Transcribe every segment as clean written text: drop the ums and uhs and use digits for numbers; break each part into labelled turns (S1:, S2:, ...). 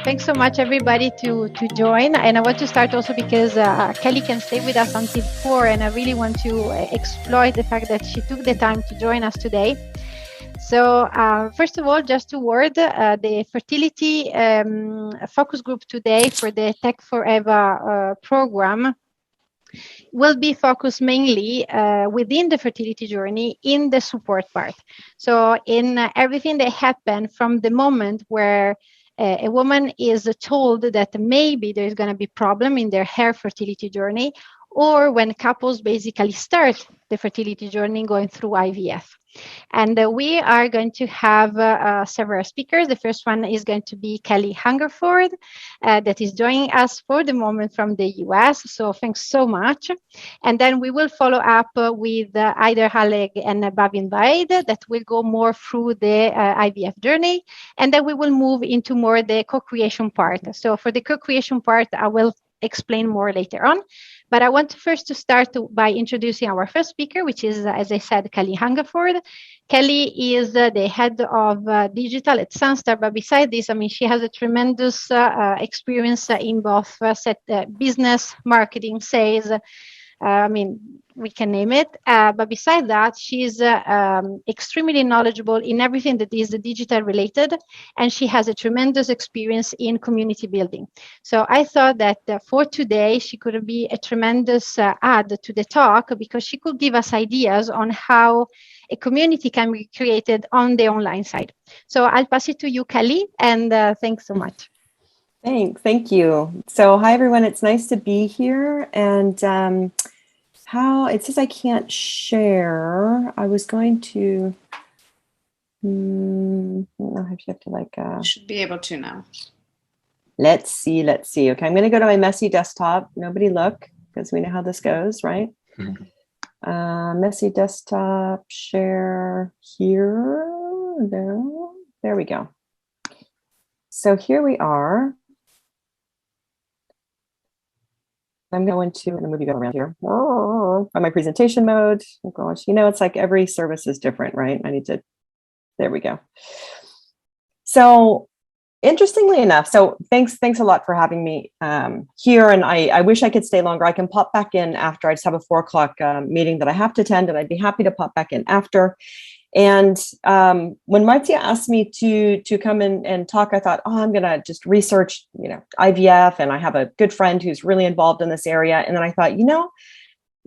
S1: Thanks so much, everybody, to join. And I want to start also because Kelly can stay with us until 4, and I really want to exploit the fact that she took the time to join us today. So first of all, just a word, the fertility focus group today for the Tech4Eva program will be focused mainly within the fertility journey in the support part. So in everything that happened from the moment where a woman is told that maybe there's going to be problem in their hair fertility journey, or when couples basically start the fertility journey going through IVF. And we are going to have several speakers. The first one is going to be Kelly Hungerford, that is joining us for the moment from the US. So thanks so much. And then we will follow up with either Haleg and Bavin Vaid that will go more through the IVF journey. And then we will move into more the co-creation part. So for the co-creation part, I will explain more later on. But I want first to start by introducing our first speaker, which is, as I said, Kelly Hungerford. Kelly is the head of digital at Sunstar. But beside this, I mean, she has a tremendous experience in both business, marketing, sales. I mean, we can name it. But besides that, she's extremely knowledgeable in everything that is digital related, and she has a tremendous experience in community building. So I thought that for today, she could be a tremendous add to the talk, because she could give us ideas on how a community can be created on the online side. So I'll pass it to you, Kelly, and thanks so much.
S2: Thank you. So hi, everyone. It's nice to be here. And how it says I can't share. I was going to, I have to like,
S3: should be able to now.
S2: Let's see. Okay, I'm going to go to my messy desktop. Nobody look, because we know how this goes, right? Messy desktop, share here. There we go. So here we are. I'm going to, and move you around here. On my presentation mode. Oh gosh, you know, it's like every service is different, right? I need to, there we go. So interestingly enough, so thanks a lot for having me here. And I wish I could stay longer. I can pop back in after. I just have a 4 o'clock meeting that I have to attend, and I'd be happy to pop back in after. And when Marcia asked me to come in and talk, I thought, I'm going to just research, IVF. And I have a good friend who's really involved in this area. And then I thought,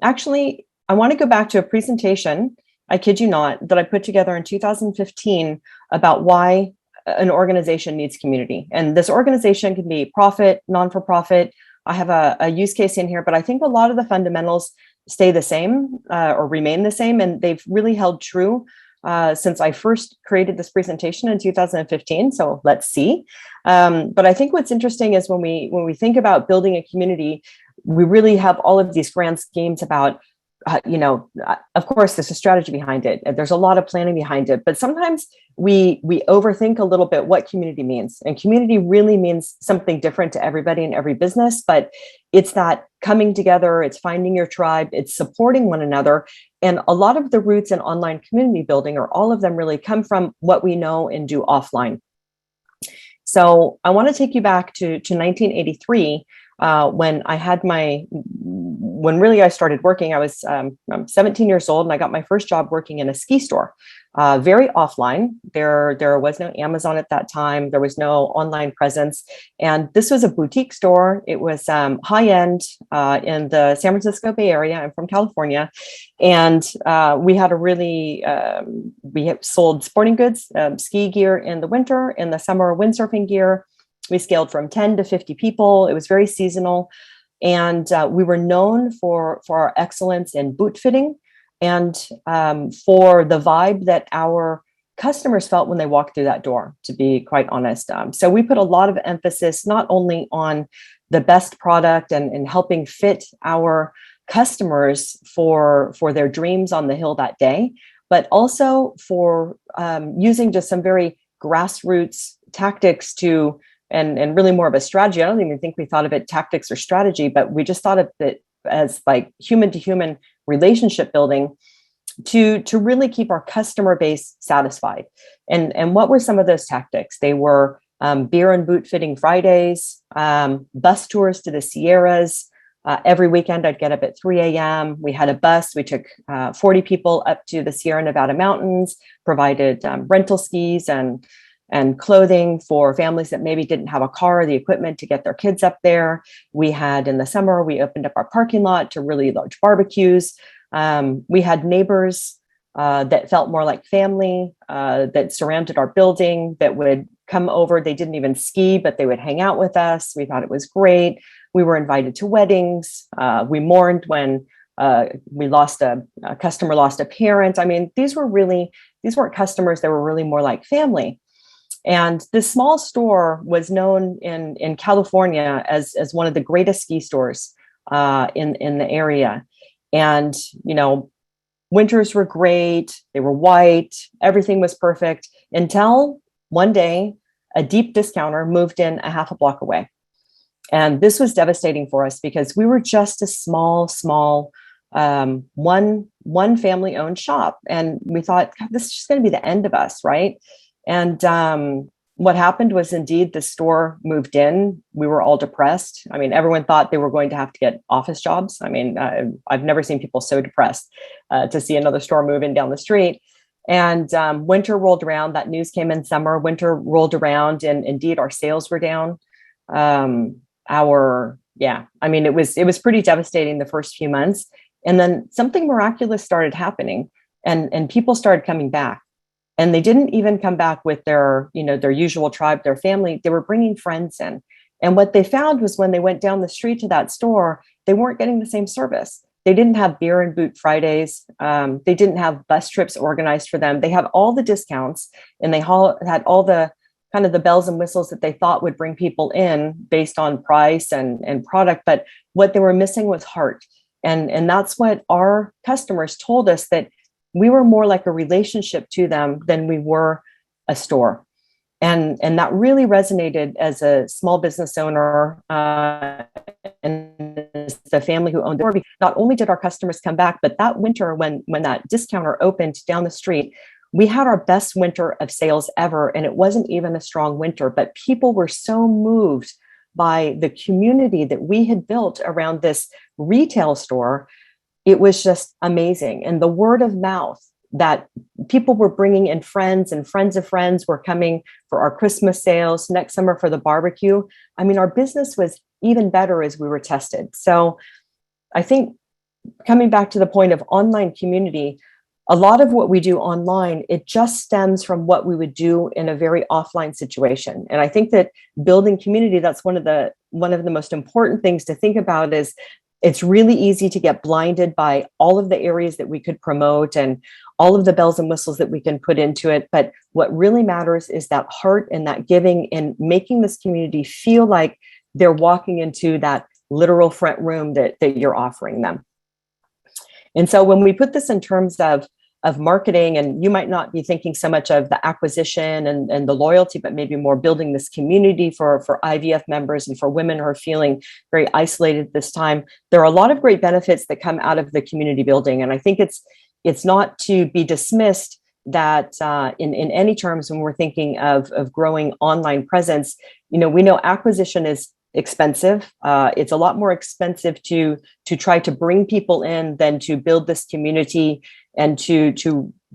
S2: actually, I want to go back to a presentation, I kid you not, that I put together in 2015 about why an organization needs community. And this organization can be profit, non-for-profit. I have a use case in here, but I think a lot of the fundamentals stay the same or remain the same. And they've really held true since I first created this presentation in 2015. So let's see. But I think what's interesting is when we think about building a community, we really have all of these grand schemes about, of course, there's a strategy behind it. There's a lot of planning behind it, but sometimes we overthink a little bit what community means. And community really means something different to everybody in every business, but it's that coming together, it's finding your tribe, it's supporting one another. And a lot of the roots in online community building, or all of them, really come from what we know and do offline. So I want to take you back to 1983, when really I started working. I was I'm 17 years old, and I got my first job working in a ski store, very offline. There was no Amazon at that time. There was no online presence. And this was a boutique store. It was high end in the San Francisco Bay Area. I'm from California. And we had we sold sporting goods, ski gear in the winter, in the summer, windsurfing gear. We scaled from 10 to 50 people. It was very seasonal. And we were known for our excellence in boot fitting and for the vibe that our customers felt when they walked through that door, to be quite honest. So we put a lot of emphasis not only on the best product and helping fit our customers for their dreams on the hill that day, but also for using just some very grassroots tactics to and really more of a strategy. I don't even think we thought of it tactics or strategy, but we just thought of it as like human to human relationship building to really keep our customer base satisfied. And what were some of those tactics? They were beer and boot fitting Fridays, bus tours to the Sierras. Every weekend I'd get up at 3 a.m. We had a bus. We took 40 people up to the Sierra Nevada mountains, provided rental skis and clothing for families that maybe didn't have a car or the equipment to get their kids up there. We had, in the summer, we opened up our parking lot to really large barbecues. We had neighbors that felt more like family, that surrounded our building, that would come over. They didn't even ski, but they would hang out with us. We thought it was great. We were invited to weddings. We mourned when we lost a customer lost a parent. I mean, these weren't customers. They were really more like family. And this small store was known in California as one of the greatest ski stores in the area. And, you know, winters were great. They were white. Everything was perfect until one day a deep discounter moved in a half a block away. And this was devastating for us because we were just a small one family owned shop. And we thought, God, this is just going to be the end of us, right? And what happened was indeed the store moved in. We were all depressed. I mean, everyone thought they were going to have to get office jobs. I mean, I've never seen people so depressed to see another store move in down the street. And winter rolled around. That news came in summer. Winter rolled around, and indeed our sales were down. I mean, it was pretty devastating the first few months. And then something miraculous started happening, and people started coming back. And they didn't even come back with their usual tribe, their family. They were bringing friends in. And what they found was when they went down the street to that store, they weren't getting the same service. They didn't have beer and boot Fridays. They didn't have bus trips organized for them. They had all the discounts, and they had all the kind of the bells and whistles that they thought would bring people in based on price and product. But what they were missing was heart. And that's what our customers told us, that we were more like a relationship to them than we were a store. And that really resonated as a small business owner and as the family who owned the store. Not only did our customers come back, but that winter when that discounter opened down the street, we had our best winter of sales ever. And it wasn't even a strong winter, but people were so moved by the community that we had built around this retail store. It was just amazing. And the word of mouth that people were bringing in friends, and friends of friends were coming for our Christmas sales, next summer for the barbecue. I mean, our business was even better as we were tested. So I think, coming back to the point of online community, a lot of what we do online, it just stems from what we would do in a very offline situation. And I think that building community, that's one of the most important things to think about. Is it's really easy to get blinded by all of the areas that we could promote and all of the bells and whistles that we can put into it. But what really matters is that heart and that giving, and making this community feel like they're walking into that literal front room that you're offering them. And so when we put this in terms of marketing, and you might not be thinking so much of the acquisition and the loyalty, but maybe more building this community for IVF members and for women who are feeling very isolated this time, there are a lot of great benefits that come out of the community building. And I think it's not to be dismissed that in any terms, when we're thinking of growing online presence, we know acquisition is expensive. It's a lot more expensive to try to bring people in than to build this community and to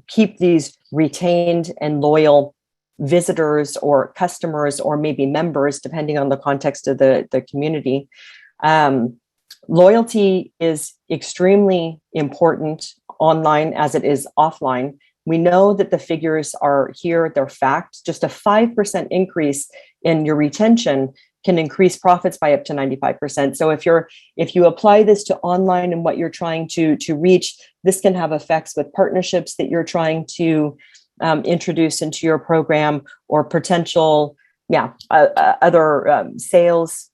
S2: keep these retained and loyal visitors or customers, or maybe members, depending on the context of the community. Loyalty is extremely important online as it is offline. We know that the figures are here, they're fact. Just a 5% increase in your retention can increase profits by up to 95%. So if you apply this to online and what you're trying to reach, this can have effects with partnerships that you're trying to introduce into your program, or potential, other sales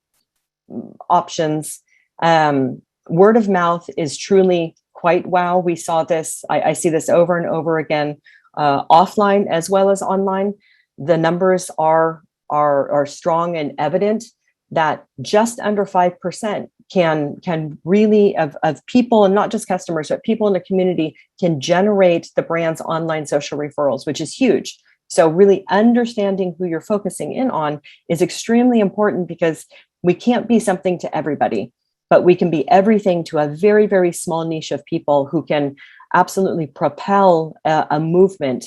S2: options. Word of mouth is truly quite wow. We saw this. I see this over and over again, offline as well as online. The numbers are strong and evident that just under 5% can really of people, and not just customers, but people in the community, can generate the brand's online social referrals, which is huge. So really understanding who you're focusing in on is extremely important, because we can't be something to everybody, but we can be everything to a very, very small niche of people who can absolutely propel a movement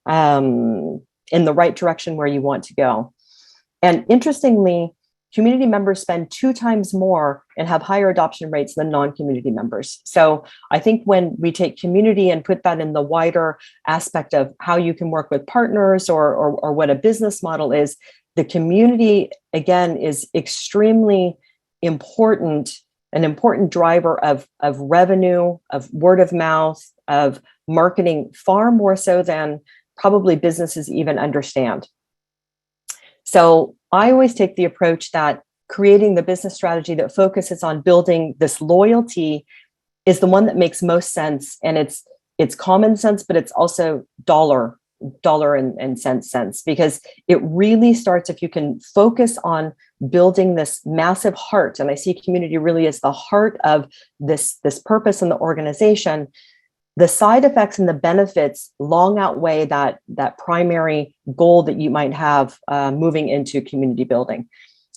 S2: in the right direction where you want to go. And interestingly, community members spend 2 times more and have higher adoption rates than non-community members. So I think when we take community and put that in the wider aspect of how you can work with partners or what a business model is, the community, again, is extremely important, an important driver of revenue, of word of mouth, of marketing, far more so than probably businesses even understand. So I always take the approach that creating the business strategy that focuses on building this loyalty is the one that makes most sense. And it's common sense, but it's also dollar and cent sense, because it really starts if you can focus on building this massive heart. And I see community really as the heart of this purpose in the organization. The side effects and the benefits long outweigh that primary goal that you might have moving into community building.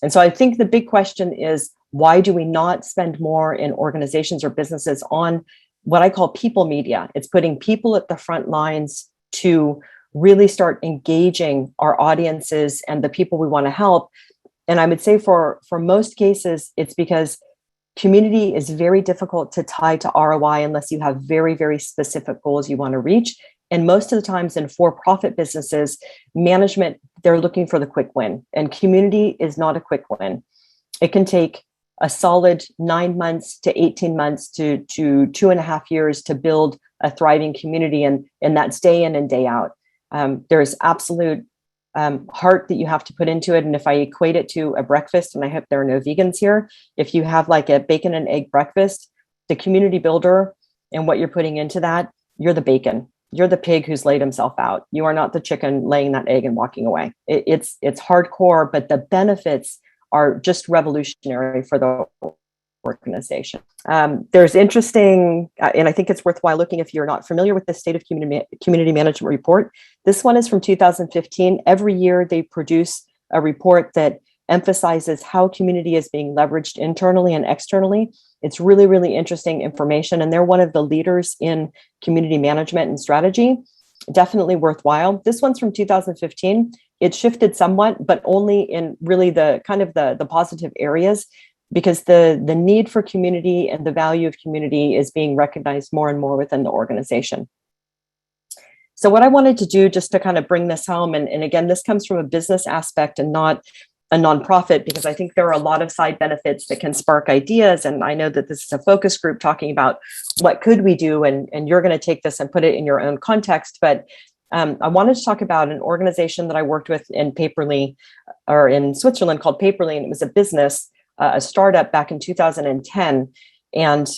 S2: And so I think the big question is, why do we not spend more in organizations or businesses on what I call people media? It's putting people at the front lines to really start engaging our audiences and the people we want to help. And I would say for most cases, it's because community is very difficult to tie to ROI unless you have very, very specific goals you want to reach. And most of the times in for-profit businesses, management, they're looking for the quick win. And community is not a quick win. It can take a solid 9 months to 18 months to 2.5 years to build a thriving community. And that's day in and day out. There's absolute heart that you have to put into it. And if I equate it to a breakfast, and I hope there are no vegans here, if you have like a bacon and egg breakfast, the community builder and what you're putting into that, you're the bacon. You're the pig who's laid himself out. You are not the chicken laying that egg and walking away. It's hardcore, but the benefits are just revolutionary for the organization. There's interesting, and I think it's worthwhile looking if you're not familiar with the State of Community Management Report. This one is from 2015. Every year they produce a report that emphasizes how community is being leveraged internally and externally. It's really, really interesting information, and they're one of the leaders in community management and strategy. Definitely worthwhile. This one's from 2015. It shifted somewhat, but only in really the kind of the positive areas, because the need for community and the value of community is being recognized more and more within the organization. So what I wanted to do just to kind of bring this home, and again, this comes from a business aspect and not a nonprofit, because I think there are a lot of side benefits that can spark ideas. And I know that this is a focus group talking about what could we do, and you're going to take this and put it in your own context. But I wanted to talk about an organization that I worked with in Paperly, or in Switzerland, called Paperly, and it was a business, a startup back in 2010. And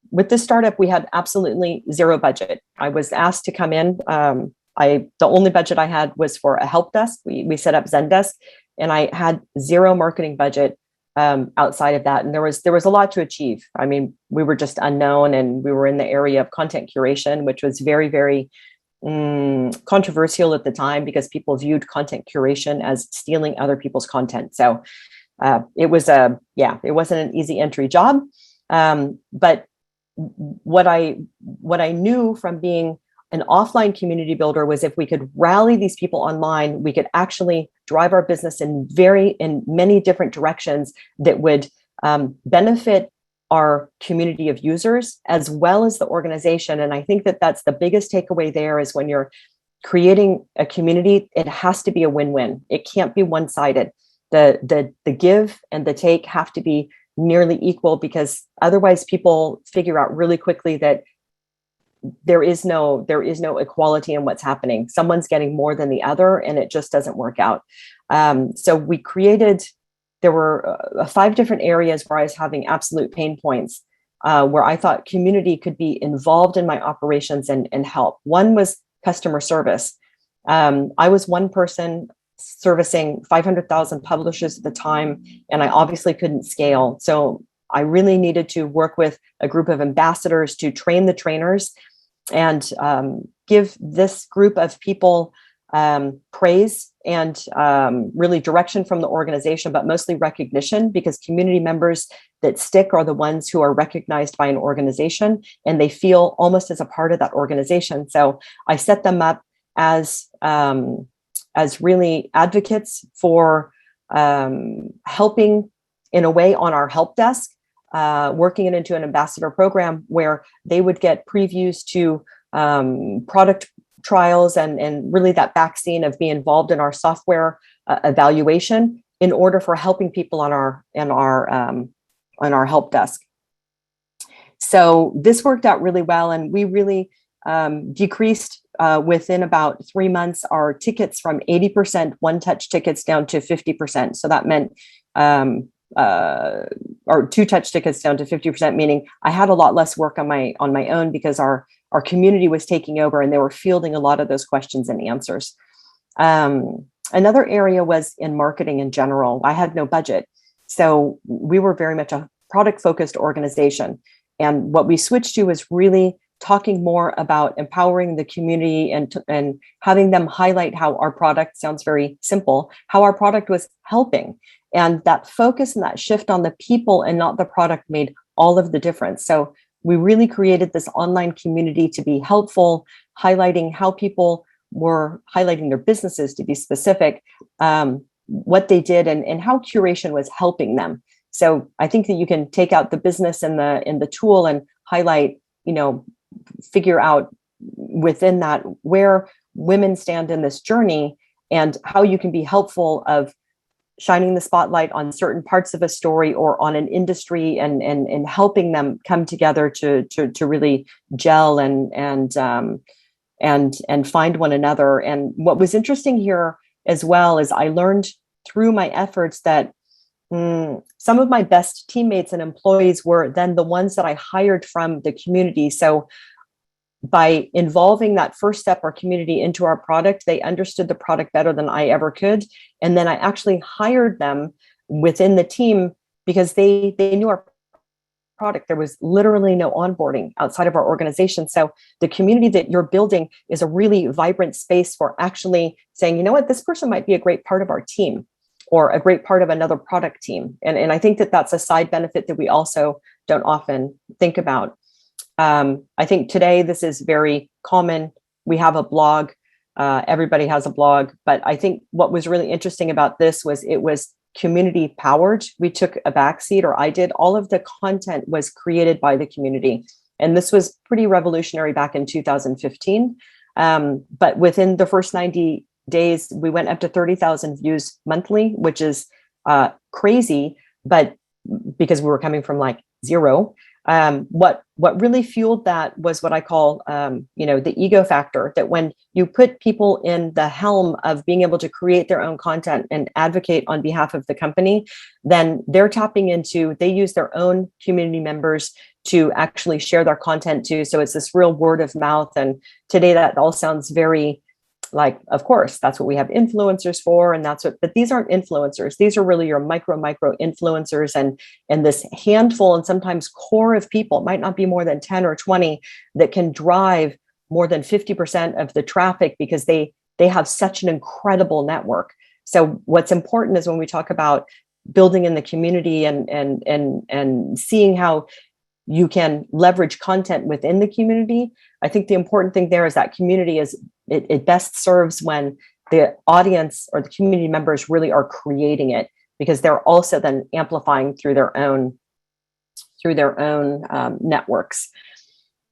S2: with this startup, we had absolutely zero budget. I was asked to come in. The only budget I had was for a help desk. We set up Zendesk, and I had zero marketing budget outside of that. And there was a lot to achieve. I mean, we were just unknown, and we were in the area of content curation, which was very, very controversial at the time, because people viewed content curation as stealing other people's content. So it wasn't an easy entry job. But what I knew from being an offline community builder was, if we could rally these people online, we could actually drive our business in many different directions that would benefit our community of users as well as the organization. And I think that that's the biggest takeaway there, is when you're creating a community, it has to be a win-win. It can't be one-sided. The give and the take have to be nearly equal, because otherwise people figure out really quickly that there is no equality in what's happening. Someone's getting more than the other, and it just doesn't work out. So we created, there were 5 different areas where I was having absolute pain points, where I thought community could be involved in my operations and help. One was customer service. I was one person servicing 500,000 publishers at the time, and I obviously couldn't scale. So I really needed to work with a group of ambassadors to train the trainers and give this group of people praise and really direction from the organization, but mostly recognition, because community members that stick are the ones who are recognized by an organization and they feel almost as a part of that organization. So I set them up as really advocates for helping in a way on our help desk, working it into an ambassador program where they would get previews to product trials and really that backseat of being involved in our software evaluation in order for helping people on our help desk. So this worked out really well, and we really decreased within about 3 months our tickets from 80% one-touch tickets down to 50%. So that meant or two-touch tickets down to 50%, meaning I had a lot less work on my own because our community was taking over and they were fielding a lot of those questions and answers. Another area was in marketing in general. I had no budget. So we were very much a product-focused organization. And what we switched to was really talking more about empowering the community and having them highlight how our product, sounds very simple, how our product was helping. And that focus and that shift on the people and not the product made all of the difference. So we really created this online community to be helpful, highlighting how people were highlighting their businesses, to be specific, what they did and how curation was helping them. So I think that you can take out the business in the tool and highlight, figure out within that where women stand in this journey and how you can be helpful of shining the spotlight on certain parts of a story or on an industry and helping them come together to really gel and find one another. And what was interesting here as well is I learned through my efforts that some of my best teammates and employees were then the ones that I hired from the community. So by involving that first step, our community, into our product, they understood the product better than I ever could. And then I actually hired them within the team because they knew our product. There was literally no onboarding outside of our organization. So the community that you're building is a really vibrant space for actually saying, you know what, this person might be a great part of our team or a great part of another product team. And I think that that's a side benefit that we also don't often think about. I think today this is very common. We have a blog. Everybody has a blog. But I think what was really interesting about this was it was community powered. We took a backseat, or I did. All of the content was created by the community. And this was pretty revolutionary back in 2015. But within the first 90 days, we went up to 30,000 views monthly, which is crazy. But because we were coming from like zero. What really fueled that was what I call, the ego factor, that when you put people in the helm of being able to create their own content and advocate on behalf of the company, then they're tapping into, they use their own community members to actually share their content too. So it's this real word of mouth. And today that all sounds very like, of course, that's what we have influencers for. And but these aren't influencers. These are really your micro influencers and this handful and sometimes core of people. It might not be more than 10 or 20 that can drive more than 50% of the traffic because they have such an incredible network. So what's important is when we talk about building in the community and seeing how you can leverage content within the community. I think the important thing there is that community is it best serves when the audience or the community members really are creating it, because they're also then amplifying through their own networks.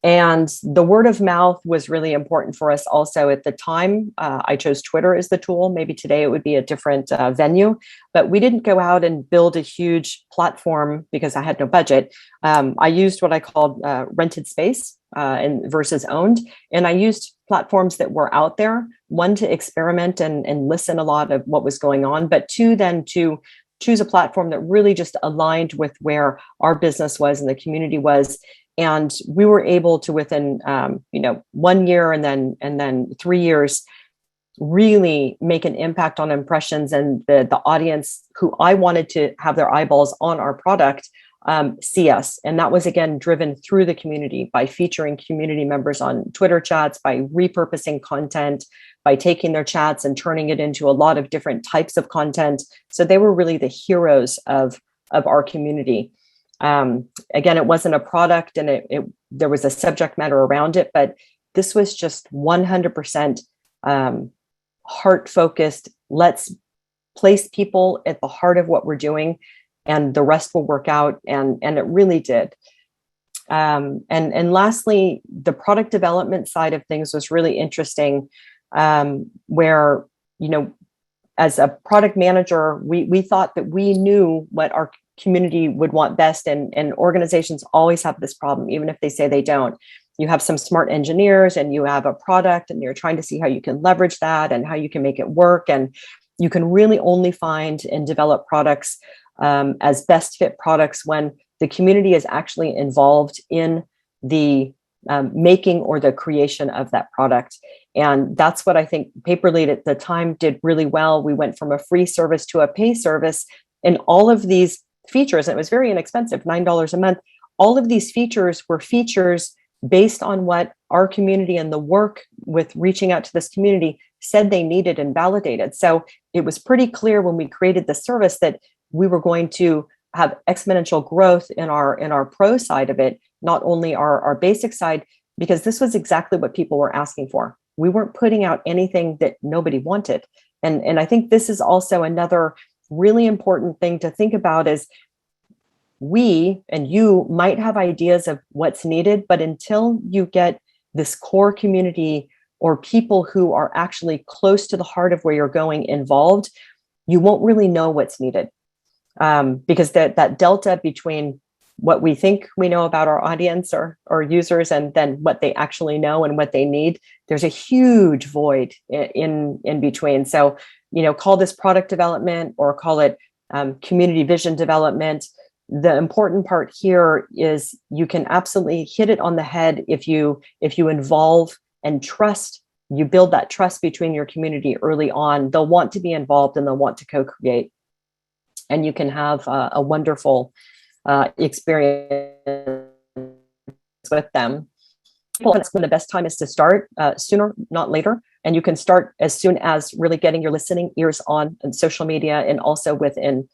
S2: And the word of mouth was really important for us also at the time. I chose Twitter as the tool. Maybe today it would be a different venue, but we didn't go out and build a huge platform because I had no budget. I used what I called rented space versus owned. And I used platforms that were out there, one, to experiment and listen a lot of what was going on, but two, then to choose a platform that really just aligned with where our business was and the community was. And we were able to, within 1 year and then 3 years, really make an impact on impressions, and the audience who I wanted to have their eyeballs on our product see us. And that was, again, driven through the community by featuring community members on Twitter chats, by repurposing content, by taking their chats and turning it into a lot of different types of content. So they were really the heroes of our community. Again, it wasn't a product and there was a subject matter around it, but this was just 100% heart-focused. Let's place people at the heart of what we're doing, and the rest will work out. And it really did. And lastly, the product development side of things was really interesting, where, as a product manager, we thought that we knew what our community would want best. And organizations always have this problem, even if they say they don't. You have some smart engineers and you have a product and you're trying to see how you can leverage that and how you can make it work. And you can really only find and develop products as best fit products when the community is actually involved in the making or the creation of that product. And that's what I think Paperlead at the time did really well. We went from a free service to a pay service, and all of these features, and it was very inexpensive, $9 a month. All of these features were features based on what our community and the work with reaching out to this community said they needed and validated. So it was pretty clear when we created the service that we were going to have exponential growth in our pro side of it, not only our basic side, because this was exactly what people were asking for. We weren't putting out anything that nobody wanted. And I think this is also another really important thing to think about is we and you might have ideas of what's needed, but until you get this core community or people who are actually close to the heart of where you're going involved, you won't really know what's needed. Because that delta between what we think we know about our audience or users and then what they actually know and what they need, there's a huge void in between. So, call this product development or call it community vision development. The important part here is you can absolutely hit it on the head if you involve and trust. You build that trust between your community early on. They'll want to be involved and they'll want to co-create. And you can have a wonderful experience with them. When the best time is to start sooner, not later. And you can start as soon as really getting your listening ears on social media and also within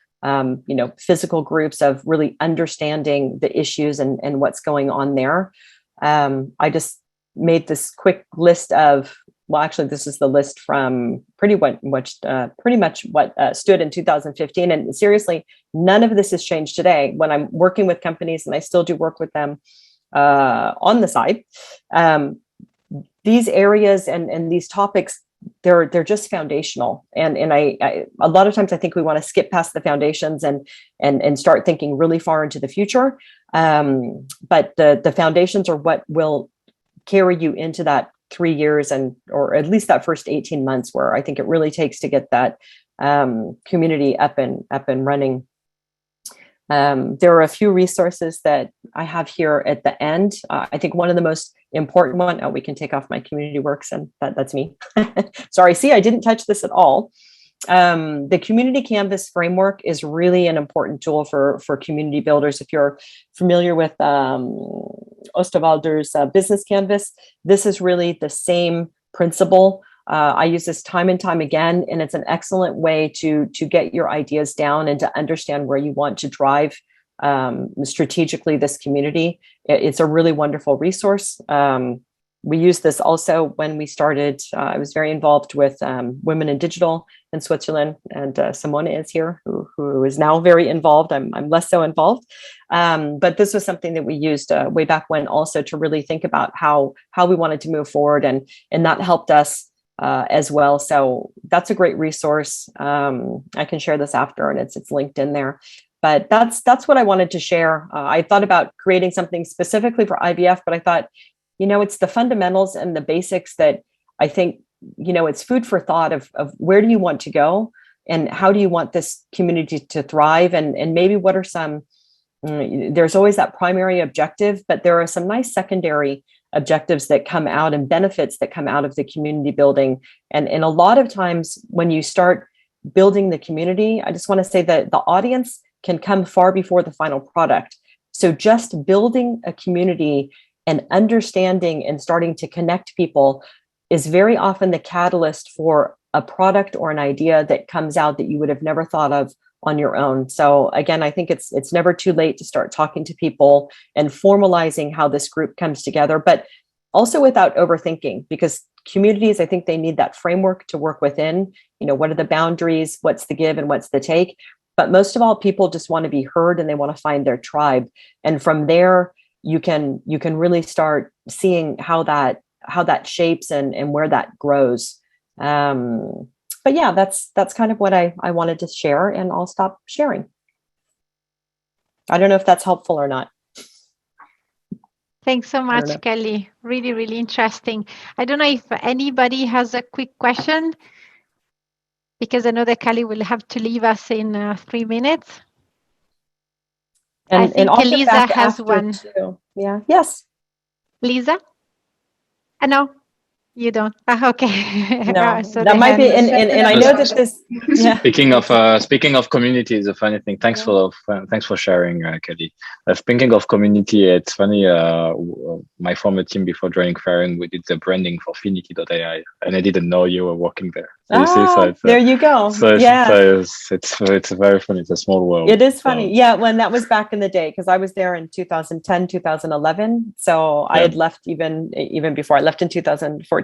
S2: physical groups of really understanding the issues and what's going on there. I just made this quick list of, well, actually, this is the list from pretty much what stood in 2015. And seriously, none of this has changed today. When I'm working with companies, and I still do work with them on the side, these areas and these topics, they're just foundational. And I a lot of times I think we want to skip past the foundations and start thinking really far into the future. But the foundations are what will carry you into that 3 years or at least that first 18 months where I think it really takes to get that community up and running. There are a few resources that I have here at the end. I think one of the most important one, we can take off my community works, and that's me. Sorry, see, I didn't touch this at all. The community canvas framework is really an important tool for community builders. If you're familiar with Osterwalder's business canvas, this is really the same principle. I use this time and time again, and it's an excellent way to get your ideas down and to understand where you want to drive strategically this community. It's a really wonderful resource. We used this also when we started. I was very involved with Women in Digital in Switzerland, and Simona is here, who is now very involved. I'm less so involved, but this was something that we used way back when, also to really think about how we wanted to move forward, and that helped us as well. So that's a great resource. I can share this after, and it's linked in there. But that's what I wanted to share. I thought about creating something specifically for IVF, but I thought, it's the fundamentals and the basics that I think, it's food for thought of where do you want to go and how do you want this community to thrive, and maybe what are some, there's always that primary objective, but there are some nice secondary objectives that come out and benefits that come out of the community building. And a lot of times when you start building the community, I just want to say that the audience can come far before the final product. So just building a community and understanding and starting to connect people is very often the catalyst for a product or an idea that comes out that you would have never thought of on your own. So again, I think it's never too late to start talking to people and formalizing how this group comes together, but also without overthinking, because communities, I think they need that framework to work within. What are the boundaries, what's the give and what's the take? But most of all, people just want to be heard and they want to find their tribe. And from there, you can really start seeing how that shapes and where that grows. But yeah, that's kind of what I wanted to share, and I'll stop sharing. I don't know if that's helpful or not.
S1: Thanks so much, Kelly. Really, really interesting. I don't know if anybody has a quick question, because I know that Kelly will have to leave us in 3 minutes. And I think Lisa has one.
S2: Too. Yeah. Yes.
S1: Lisa? No. You don't. Okay.
S2: No, so that might be, and I know that this.
S3: Yeah. Speaking of community is a funny thing. Thanks for sharing, Kelly. Speaking of community, it's funny. My former team before joining Faring, we did the branding for Finity.ai, and I didn't know you were working there.
S2: So there you go.
S3: So it's very funny. It's a small world.
S2: It is funny. Yeah, when that was back in the day, because I was there in 2010, 2011. So I had left even before. I left in 2014.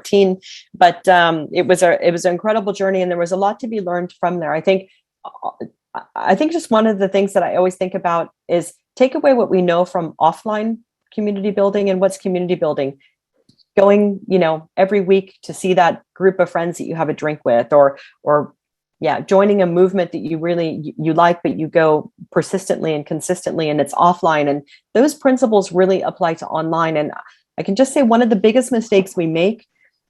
S2: But it was an incredible journey, and there was a lot to be learned from there. I think just one of the things that I always think about is take away what we know from offline community building and what's community building. Going, every week to see that group of friends that you have a drink with, or joining a movement that you like, but you go persistently and consistently, and it's offline. And those principles really apply to online. And I can just say one of the biggest mistakes we make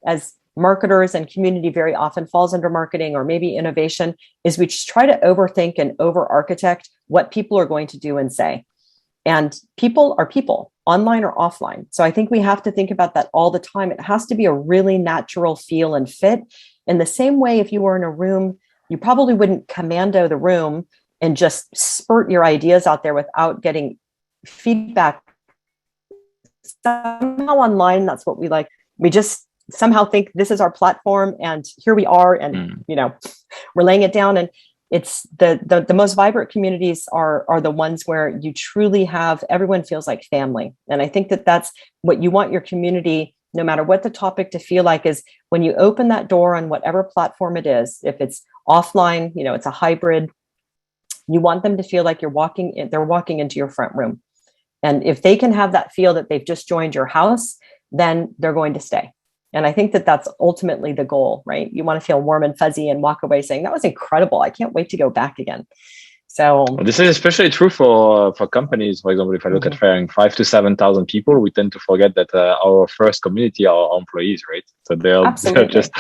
S2: as marketers, and community very often falls under marketing or maybe innovation, is we just try to overthink and over-architect what people are going to do and say. And people are people, online or offline. So I think we have to think about that all the time. It has to be a really natural feel and fit. In the same way, if you were in a room, you probably wouldn't commando the room and just spurt your ideas out there without getting feedback. Somehow online, that's what we like. We just somehow think this is our platform, and here we are, and we're laying it down. And it's the most vibrant communities are the ones where you truly have, everyone feels like family. And I think that that's what you want your community, no matter what the topic, to feel like, is when you open that door on whatever platform it is. If it's offline, it's a hybrid, you want them to feel like they're walking into your front room. And if they can have that feel that they've just joined your house, then they're going to stay. And I think that that's ultimately the goal, right? You want to feel warm and fuzzy and walk away saying, that was incredible. I can't wait to go back again. So
S3: this is especially true for companies. For example, if I look at Faring, 5,000 to 7,000 people, we tend to forget that our first community are our employees, right? So they're just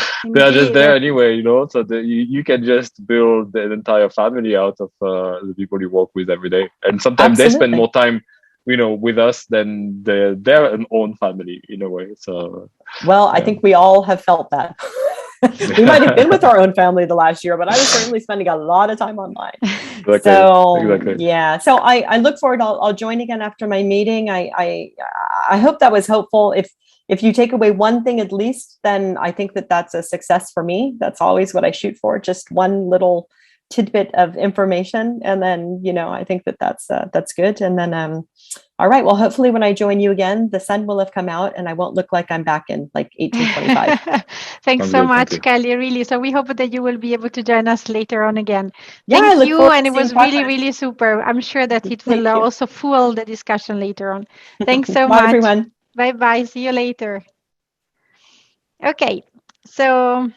S3: there anyway, So you can just build an entire family out of the people you work with every day. And sometimes they spend more time with us than their own family in a way. So
S2: I think we all have felt that. We might have been with our own family the last year, but I was certainly spending a lot of time online. Exactly. So yeah, so I look forward. I'll join again after my meeting. I hope that was helpful. If you take away one thing at least, then I think that that's a success for me. That's always what I shoot for. Just one little tidbit of information, and then I think that that's good. And then all right, well, hopefully when I join you again, the sun will have come out and I won't look like I'm back in like 1825.
S1: Thanks so much, Kelly, really. So we hope that you will be able to join us later on again.
S2: Yeah,
S1: Thank you, and it was really, really super. I'm sure that it will also fuel the discussion later on. Thanks so much.
S2: Bye, everyone.
S1: Bye-bye. See you later. Okay, so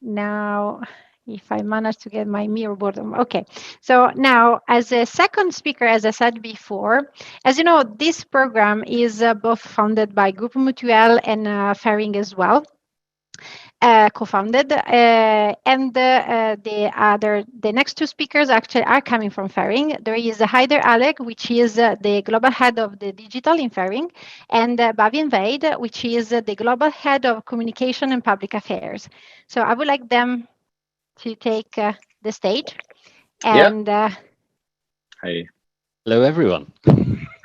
S1: now, if I manage to get my mirror board. Okay, so now as a second speaker, as I said before, as you know, this program is both funded by Groupe Mutuel and Faring as well, co-founded. And the next two speakers actually are coming from Faring. There is Haider Alec, which is the global head of the digital in Faring, and Bhavin Vaid, which is the global head of communication and public affairs. So I would like them to take the stage, and
S3: Hi.
S4: Hello, everyone.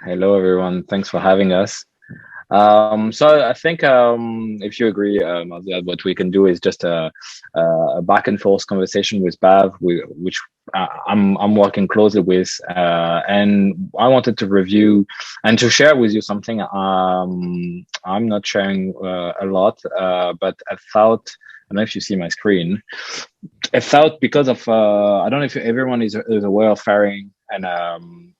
S3: Hello, everyone. Thanks for having us. So I think if you agree, what we can do is just a back and forth conversation with Bav, which I'm working closely with, and I wanted to review and to share with you something. I'm not sharing a lot, but I thought, I don't know if you see my screen. I felt because of I don't know if everyone is aware of Faring, and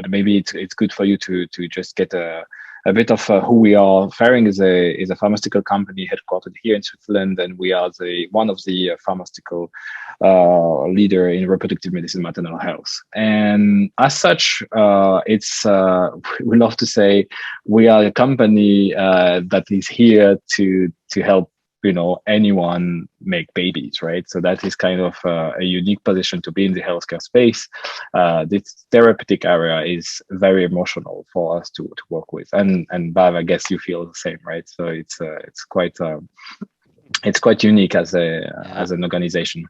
S3: maybe it's good for you to just get a bit of who we are. Faring is a pharmaceutical company headquartered here in Switzerland, and we are one of the pharmaceutical leader in reproductive medicine, maternal health. And as such, it's we love to say we are a company that is here to help anyone make babies, right? So that is kind of a unique position to be in the healthcare space. This therapeutic area is very emotional for us to work with, and Bav, I guess you feel the same, right? So it's quite unique as an organization.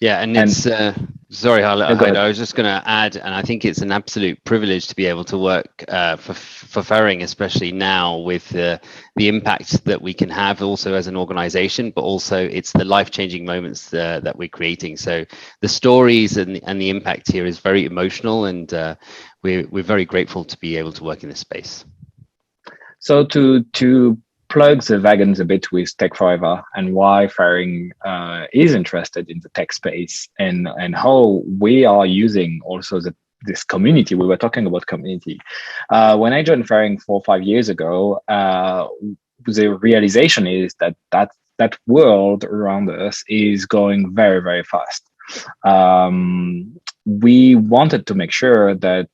S4: Yeah, and it's sorry, Hyde, I was just going to add, and I think it's an absolute privilege to be able to work for Ferring, especially now with the impact that we can have also as an organization, but also it's the life-changing moments that we're creating. So the stories and the impact here is very emotional, and we're very grateful to be able to work in this space.
S3: So to plug the wagons a bit with Tech4Eva and why Faring is interested in the tech space, and how we are using also this community. We were talking about community. When I joined Faring 4 or 5 years ago, the realization is that world around us is going very, very fast. We wanted to make sure that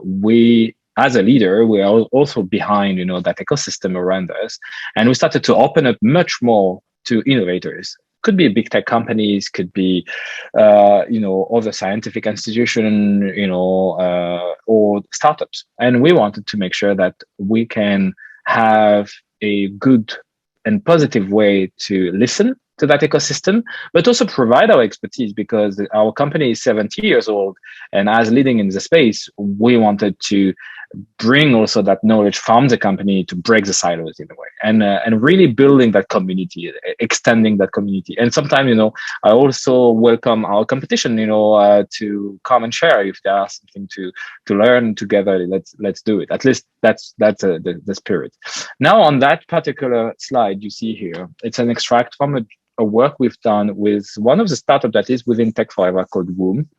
S3: we, as a leader, we are also behind, that ecosystem around us. And we started to open up much more to innovators. Could be big tech companies, could be, other scientific institution, or startups. And we wanted to make sure that we can have a good and positive way to listen to that ecosystem, but also provide our expertise, because our company is 70 years old. And as leading in the space, we wanted to bring also that knowledge from the company to break the silos in a way, and really building that community, extending that community. And sometimes, I also welcome our competition, to come and share if there are something to learn together. Let's do it. At least that's the spirit. Now, on that particular slide you see here, it's an extract from a work we've done with one of the startups that is within Tech4Eva called Womb.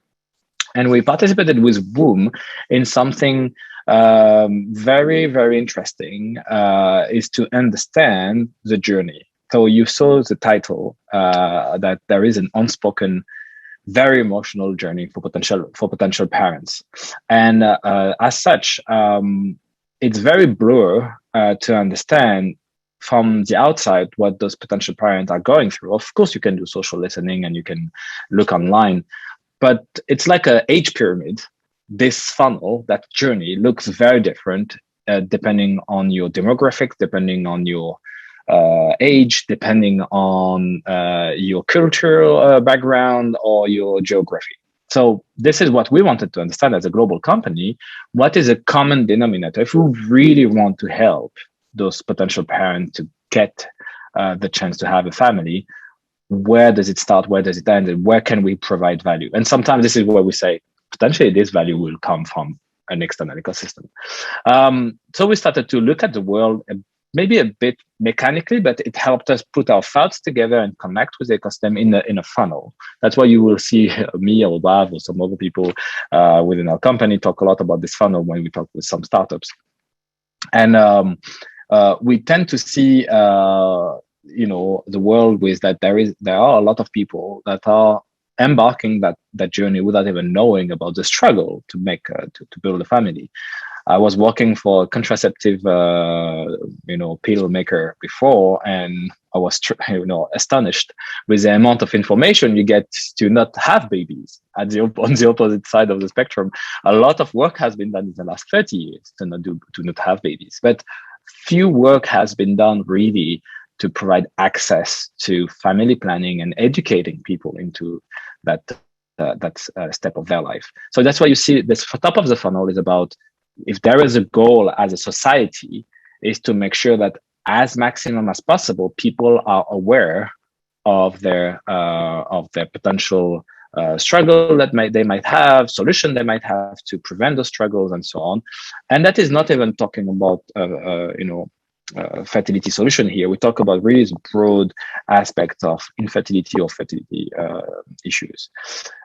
S3: And we participated with Womb in something very, very interesting, is to understand the journey. So you saw the title, that there is an unspoken, very emotional journey for potential parents. And as such, it's very blur to understand from the outside what those potential parents are going through. Of course, you can do social listening and you can look online, but it's like an age pyramid. This funnel, that journey, looks very different depending on your demographic, depending on your age, depending on your cultural background or your geography. So this is what we wanted to understand as a global company. What is a common denominator if we really want to help those potential parents to get the chance to have a family? Where does it start? Where does it end? And where can we provide value? And sometimes this is where we say, potentially this value will come from an external ecosystem. So we started to look at the world maybe a bit mechanically, but it helped us put our thoughts together and connect with the ecosystem in a funnel. That's why you will see me or Bav or some other people within our company talk a lot about this funnel when we talk with some startups. And we tend to see the world with that there are a lot of people that are embarking that journey without even knowing about the struggle to make to build a family. I was working for a contraceptive pill maker before, and I was astonished with the amount of information you get to not have babies. On the opposite side of the spectrum, a lot of work has been done in the last 30 years to not have babies, but few work has been done really to provide access to family planning and educating people into that step of their life. So that's why you see this top of the funnel is about, if there is a goal as a society, is to make sure that as maximum as possible, people are aware of their potential struggle that they might have, solution they might have to prevent those struggles, and so on. And that is not even talking about fertility solution here. We talk about really broad aspects of infertility or fertility issues.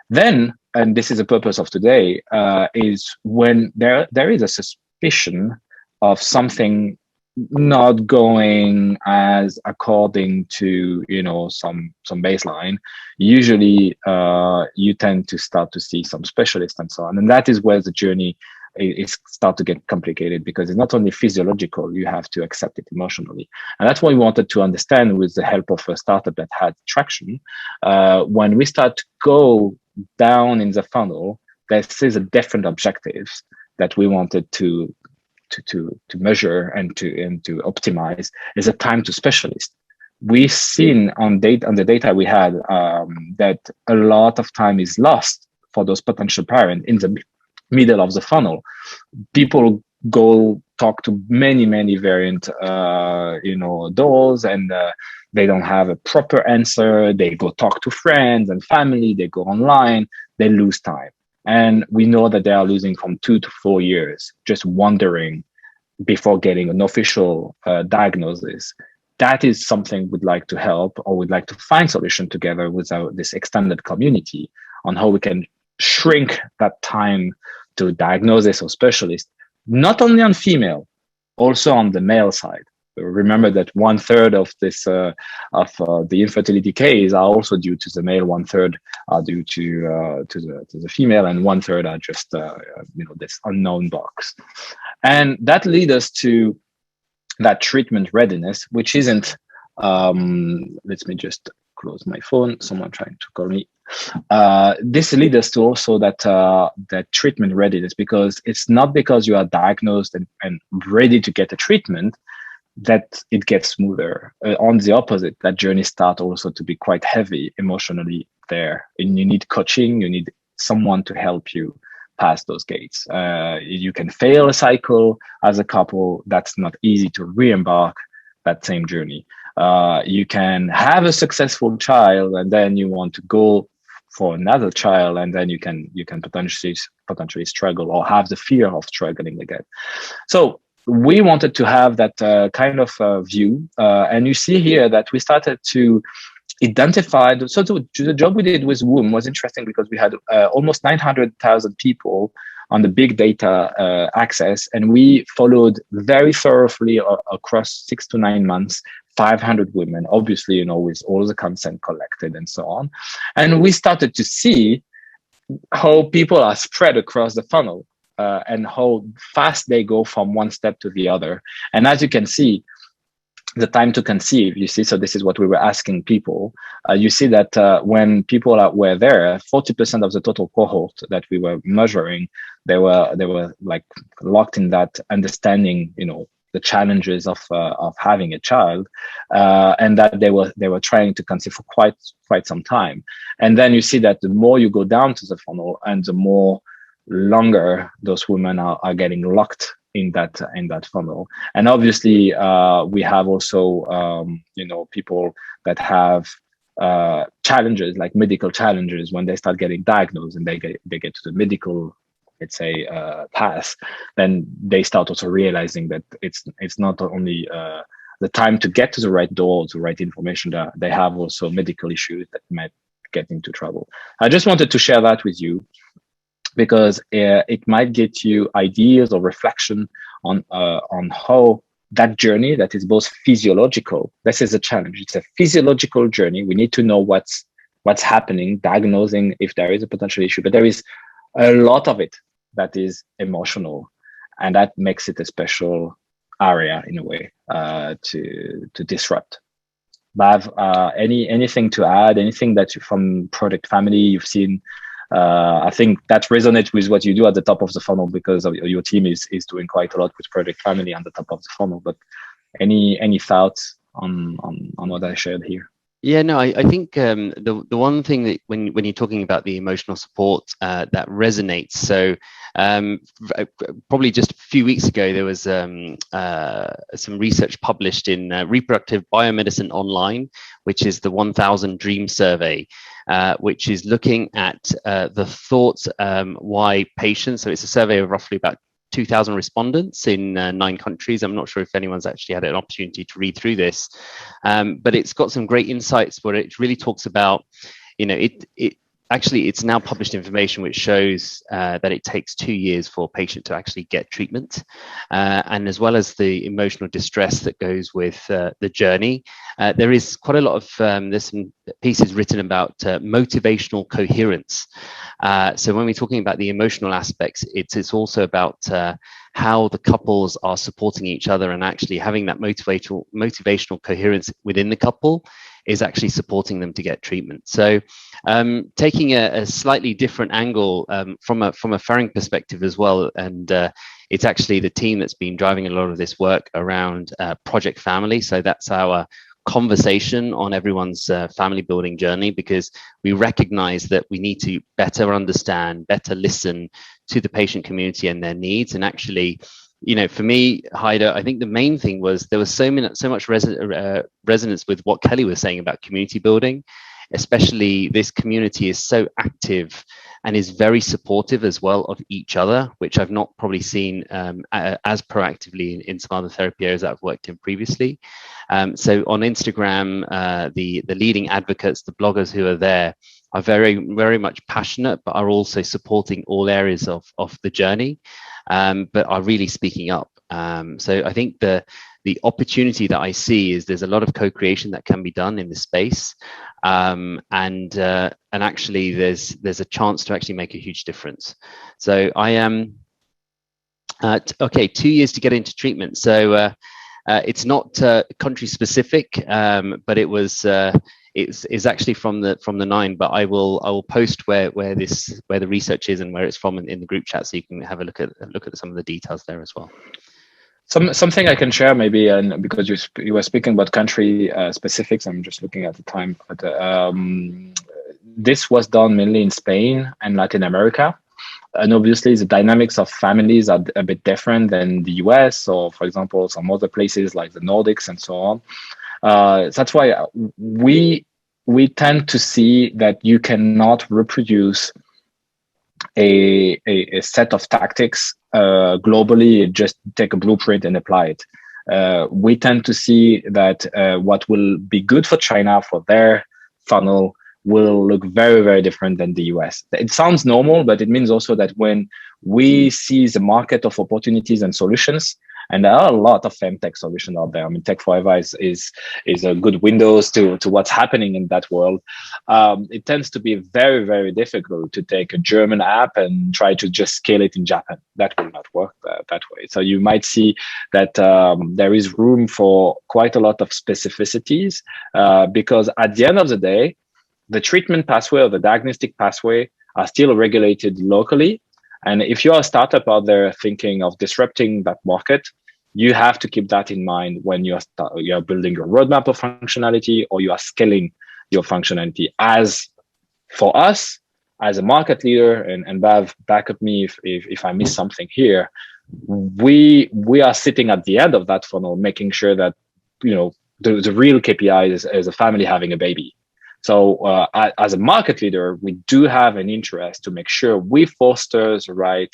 S3: Then, and this is the purpose of today, is when there is a suspicion of something not going as according to some baseline. Usually you tend to start to see some specialists and so on, and that is where the journey is start to get complicated, because it's not only physiological, you have to accept it emotionally. And that's what we wanted to understand with the help of a startup that had traction. When we start to go down in the funnel, this is a different objectives that we wanted to measure and to optimize, is a time to specialist. We've seen on the data we had that a lot of time is lost for those potential parents in the middle of the funnel. People go talk to many variant doors, and they don't have a proper answer. They go talk to friends and family, they go online, they lose time. And we know that they are losing from 2 to 4 years just wondering before getting an official diagnosis. That is something we'd like to help, or we'd like to find solution together with this extended community on how we can shrink that time to diagnosis or specialist, not only on female, also on the male side. Remember that 1/3 of this the infertility case are also due to the male, 1/3 are due to the female, and 1/3 are just this unknown box. And that leads us to that treatment readiness, which isn't. Let me just close my phone. Someone trying to call me. This leads us to also that treatment readiness, because it's not because you are diagnosed and ready to get a treatment that it gets smoother. On the opposite, that journey starts also to be quite heavy emotionally there, and you need coaching, you need someone to help you pass those gates. You can fail a cycle as a couple. That's not easy to re-embark that same journey. You can have a successful child, and then you want to go for another child, and then you can potentially struggle or have the fear of struggling again. So we wanted to have that kind of view, and you see here that we started to identify. So the job we did with Womb was interesting, because we had almost 900,000 people on the big data access, and we followed very thoroughly across 6 to 9 months 500 women, obviously, with all the consent collected and so on. And we started to see how people are spread across the funnel, and how fast they go from one step to the other. And as you can see, the time to conceive, you see, so this is what we were asking people. You see that when people were there, 40% of the total cohort that we were measuring, they were like locked in that understanding, the challenges of having a child, and that they were trying to conceive for quite some time. And then you see that the more you go down to the funnel, and the more longer those women are getting locked in that funnel. And obviously we have also people that have challenges, like medical challenges, when they start getting diagnosed and they get to the medical, let's say, path, then they start also realizing that it's not only the time to get to the right door, to the right information, that they have also medical issues that might get into trouble. I just wanted to share that with you, because it might get you ideas or reflection on how that journey that is both physiological. This is a challenge. It's a physiological journey. We need to know what's happening, diagnosing if there is a potential issue, but there is a lot of it that is emotional, and that makes it a special area in a way to disrupt. Bav, anything to add? Anything that from Product Family you've seen? I think that resonates with what you do at the top of the funnel, because your team is doing quite a lot with Product Family on the top of the funnel. But any thoughts on what I shared here?
S4: Yeah, no, I think the one thing that when you're talking about the emotional support that resonates. So probably just a few weeks ago, there was some research published in Reproductive Biomedicine Online, which is the 1000 Dream Survey, which is looking at the thoughts why patients. So it's a survey of roughly about 2,000 respondents in 9 countries. I'm not sure if anyone's actually had an opportunity to read through this, but it's got some great insights where it really talks about, it's now published information which shows that it takes 2 years for a patient to actually get treatment, and as well as the emotional distress that goes with the journey. There is quite a lot of there's some pieces written about motivational coherence. So when we're talking about the emotional aspects, it's also about how the couples are supporting each other, and actually having that motivational coherence within the couple is actually supporting them to get treatment. So taking a slightly different angle from a Ferring perspective as well, and it's actually the team that's been driving a lot of this work around Project Family. So that's our conversation on everyone's family building journey, because we recognize that we need to better understand, better listen to the patient community and their needs. And actually, for me, Haida, I think the main thing was there was so much resonance with what Kelly was saying about community building. Especially this community is so active and is very supportive as well of each other, which I've not probably seen as proactively in some other therapy areas that I've worked in previously. So on Instagram, the leading advocates, the bloggers who are there, are very, very much passionate, but are also supporting all areas of the journey, but are really speaking up. So I think the opportunity that I see is there's a lot of co-creation that can be done in this space, and actually there's a chance to actually make a huge difference. So I am okay. 2 years to get into treatment. So it's not country specific, but it was. It's actually from the 9, but I will post where the research is and where it's from in the group chat, so you can have a look at some of the details there as well.
S3: Something I can share maybe, and because you were speaking about country specifics, I'm just looking at the time. But this was done mainly in Spain and Latin America, and obviously the dynamics of families are a bit different than the US, or for example some other places like the Nordics and so on. That's why we tend to see that you cannot reproduce a set of tactics globally, just take a blueprint and apply it. We tend to see that what will be good for China for their funnel will look very, very different than the US. It sounds normal, but it means also that when we see the market of opportunities and solutions, and there are a lot of femtech solutions out there. I mean, Tech4Eva is a good windows to what's happening in that world. It tends to be very, very difficult to take a German app and try to just scale it in Japan. That will not work that way. So you might see that there is room for quite a lot of specificities, because at the end of the day, the treatment pathway or the diagnostic pathway are still regulated locally. And if you're a startup out there thinking of disrupting that market, you have to keep that in mind when you're building your roadmap of functionality, or you are scaling your functionality. As for us, as a market leader, and Bav, back up me if I miss something here, we are sitting at the end of that funnel, making sure that the real KPI is a family having a baby. So as a market leader, we do have an interest to make sure we foster the right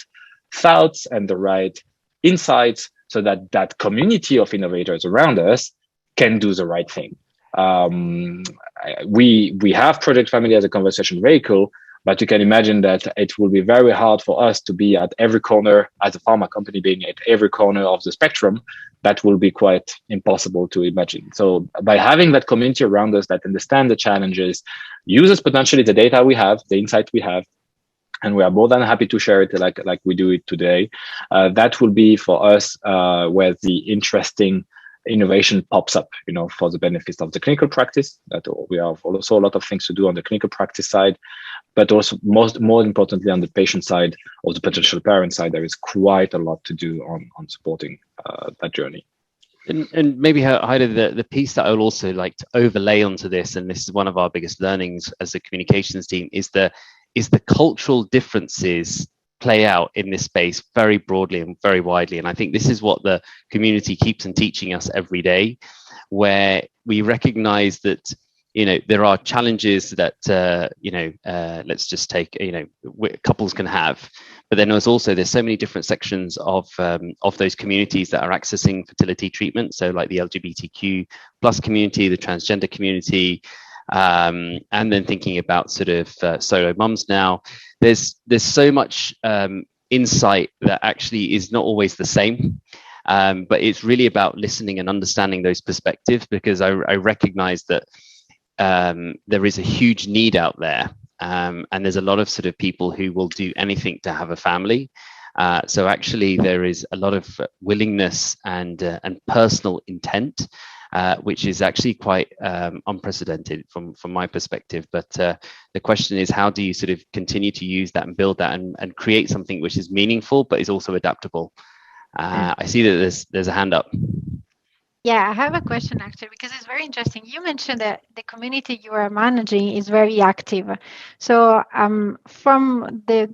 S3: thoughts and the right insights, so that community of innovators around us can do the right thing. We have Project Family as a conversation vehicle, but you can imagine that it will be very hard for us to be at every corner, as a pharma company being at every corner of the spectrum. That will be quite impossible to imagine. So by having that community around us that understand the challenges, uses potentially the data we have, the insight we have, and we are more than happy to share it like we do it today. That will be for us where the interesting innovation pops up, for the benefits of the clinical practice. That we have also a lot of things to do on the clinical practice side, but also more importantly on the patient side or the potential parent side, there is quite a lot to do on supporting that journey.
S4: And maybe Heidi, the piece that I would also like to overlay onto this, and this is one of our biggest learnings as a communications team, is the cultural differences play out in this space very broadly and very widely. And I think this is what the community keeps on teaching us every day, where we recognize that, you know, there are challenges that, let's just take, couples can have, but then there's so many different sections of those communities that are accessing fertility treatment. So like the LGBTQ plus community, the transgender community, and then thinking about sort of solo mums now, there's so much insight that actually is not always the same. But it's really about listening and understanding those perspectives, because I recognize that there is a huge need out there, and there's a lot of sort of people who will do anything to have a family. So actually there is a lot of willingness and personal intent, which is actually quite unprecedented from my perspective. But the question is, how do you sort of continue to use that and build that and create something which is meaningful but is also adaptable? I see that there's a hand up.
S1: Yeah, I have a question actually, because it's very interesting. You mentioned that the community you are managing is very active. So from the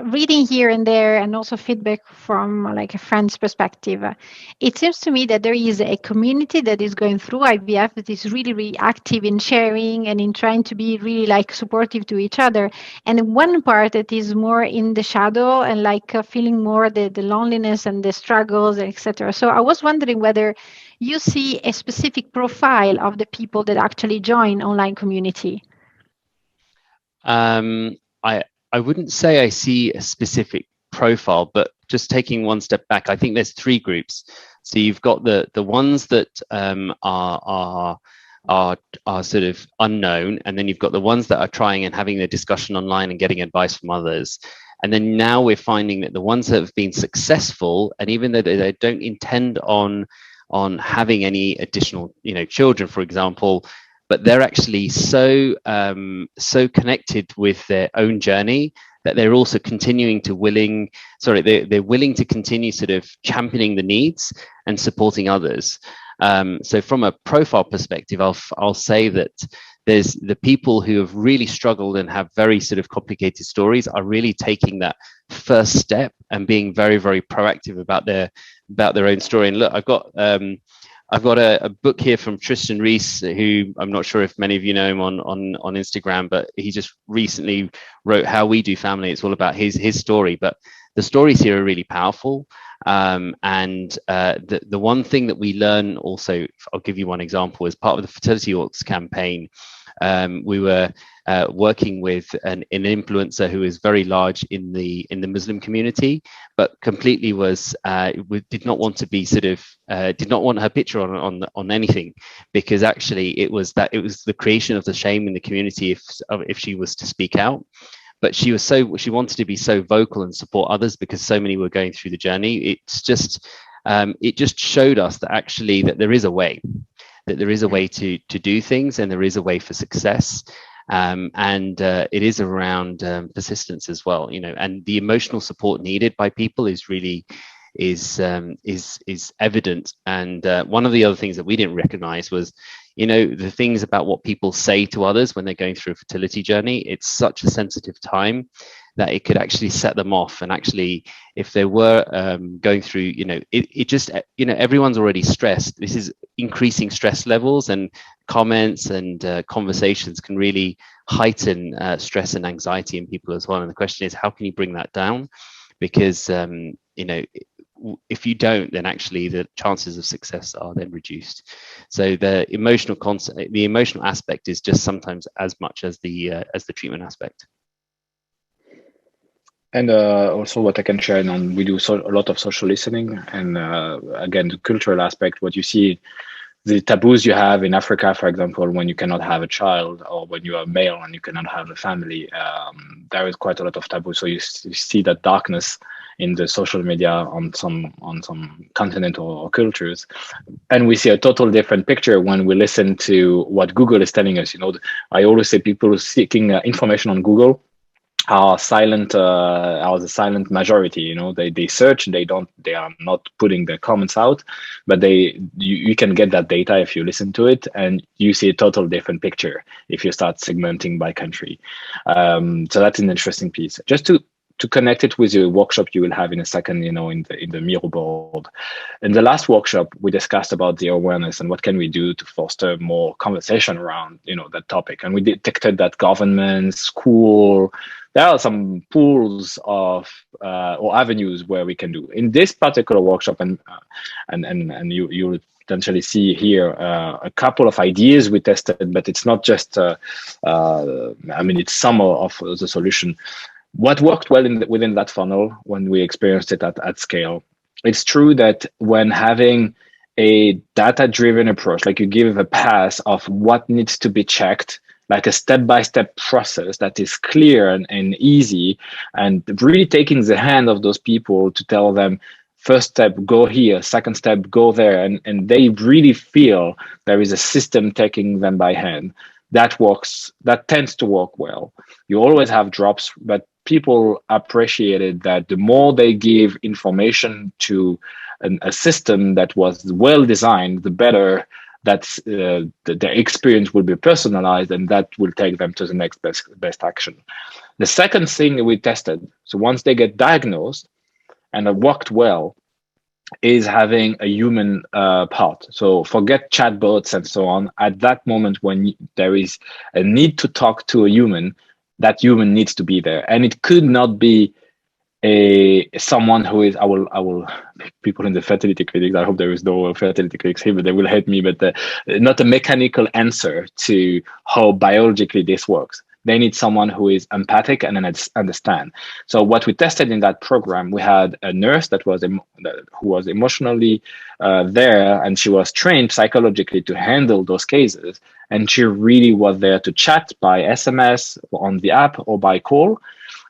S1: reading here and there, and also feedback from like a friend's perspective, it seems to me that there is a community that is going through IVF that is really, really active in sharing and in trying to be really like supportive to each other. And one part that is more in the shadow and like feeling more the loneliness and the struggles, etc. So I was wondering whether you see a specific profile of the people that actually join online community.
S4: I wouldn't say I see a specific profile, but just taking one step back, I think there's three groups. So you've got the ones that are sort of unknown, and then you've got the ones that are trying and having a discussion online and getting advice from others. And then now we're finding that the ones that have been successful, and even though they don't intend on having any additional, children, for example, but they're actually so connected with their own journey that they're also continuing to they're willing to continue sort of championing the needs and supporting others. So from a profile perspective, I'll say that there's the people who have really struggled and have very sort of complicated stories are really taking that first step and being very, very proactive about their own story. And look, I've got a book here from Tristan Reese, who I'm not sure if many of you know him on Instagram, but he just recently wrote How We Do Family. It's all about his story, but the stories here are really powerful. And the one thing that we learn also, I'll give you one example, as part of the Fertility Orcs campaign, we were working with an influencer who is very large in the Muslim community, but completely did not want to be did not want her picture on anything, because actually it was the creation of the shame in the community if she was to speak out. But she wanted to be so vocal and support others because so many were going through the journey. It just showed us that actually that there is a way to do things, and there is a way for success. And it is around persistence as well, and the emotional support needed by people is really is evident. And one of the other things that we didn't recognize was, the things about what people say to others when they're going through a fertility journey. It's such a sensitive time that it could actually set them off. And actually, if they were going through, everyone's already stressed. This is increasing stress levels, and comments and conversations can really heighten stress and anxiety in people as well. And the question is, how can you bring that down? Because, if you don't, then actually the chances of success are then reduced. So the emotional aspect is just sometimes as much as the treatment aspect.
S3: And also what I can share, and we do a lot of social listening, and again, the cultural aspect, what you see, the taboos you have in Africa, for example, when you cannot have a child, or when you are male and you cannot have a family, there is quite a lot of taboo. So you see that darkness in the social media on some continent or cultures, and we see a total different picture when we listen to what Google is telling us. I always say people seeking information on Google are silent, are the silent majority. You know, they search, they are not putting their comments out, but you can get that data if you listen to it, and you see a total different picture if you start segmenting by country. So that's an interesting piece. Just to connect it with your workshop you will have in a second, you know, in the Miro board. In the last workshop, we discussed about the awareness and what can we do to foster more conversation around, you know, that topic. And we detected that government, school, there are some pools of or avenues where we can do. In this particular workshop, and you'll potentially see here a couple of ideas we tested, but it's not just, I mean, it's some of the solution. What worked well within that funnel when we experienced it at scale? It's true that when having a data-driven approach, like you give a pass of what needs to be checked, like a step-by-step process that is clear and easy, and really taking the hand of those people to tell them, first step, go here, second step, go there, and they really feel there is a system taking them by hand. That works, that tends to work well. You always have drops, but people appreciated that the more they give information to a system that was well designed, the better that the experience will be personalized, and that will take them to the next best action. The second thing we tested, so once they get diagnosed and it worked well, is having a human part. So forget chatbots and so on. At that moment when there is a need to talk to a human, that human needs to be there, and it could not be someone who is, I will people in the fertility clinics, I hope there is no fertility clinics here, but they will hate me, but not a mechanical answer to how biologically this works. They need someone who is empathic and understand. So what we tested in that program, we had a nurse that was who was emotionally there, and she was trained psychologically to handle those cases, and she really was there to chat by SMS on the app or by call.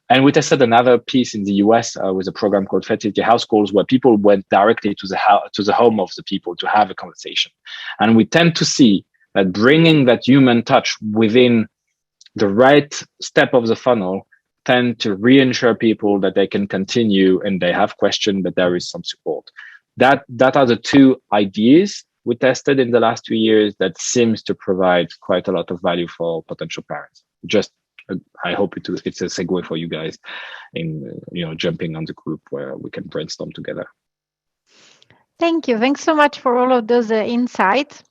S3: And we tested another piece in the US with a program called Fertility House Calls, where people went directly to the home of the people to have a conversation. And we tend to see that bringing that human touch within the right step of the funnel tend to reassure people that they can continue and they have questions, but there is some support. That are the two ideas we tested in the last 2 years that seems to provide quite a lot of value for potential parents. Just I hope it's a segue for you guys in jumping on the group where we can brainstorm together.
S1: Thank you. Thanks so much for all of those insights.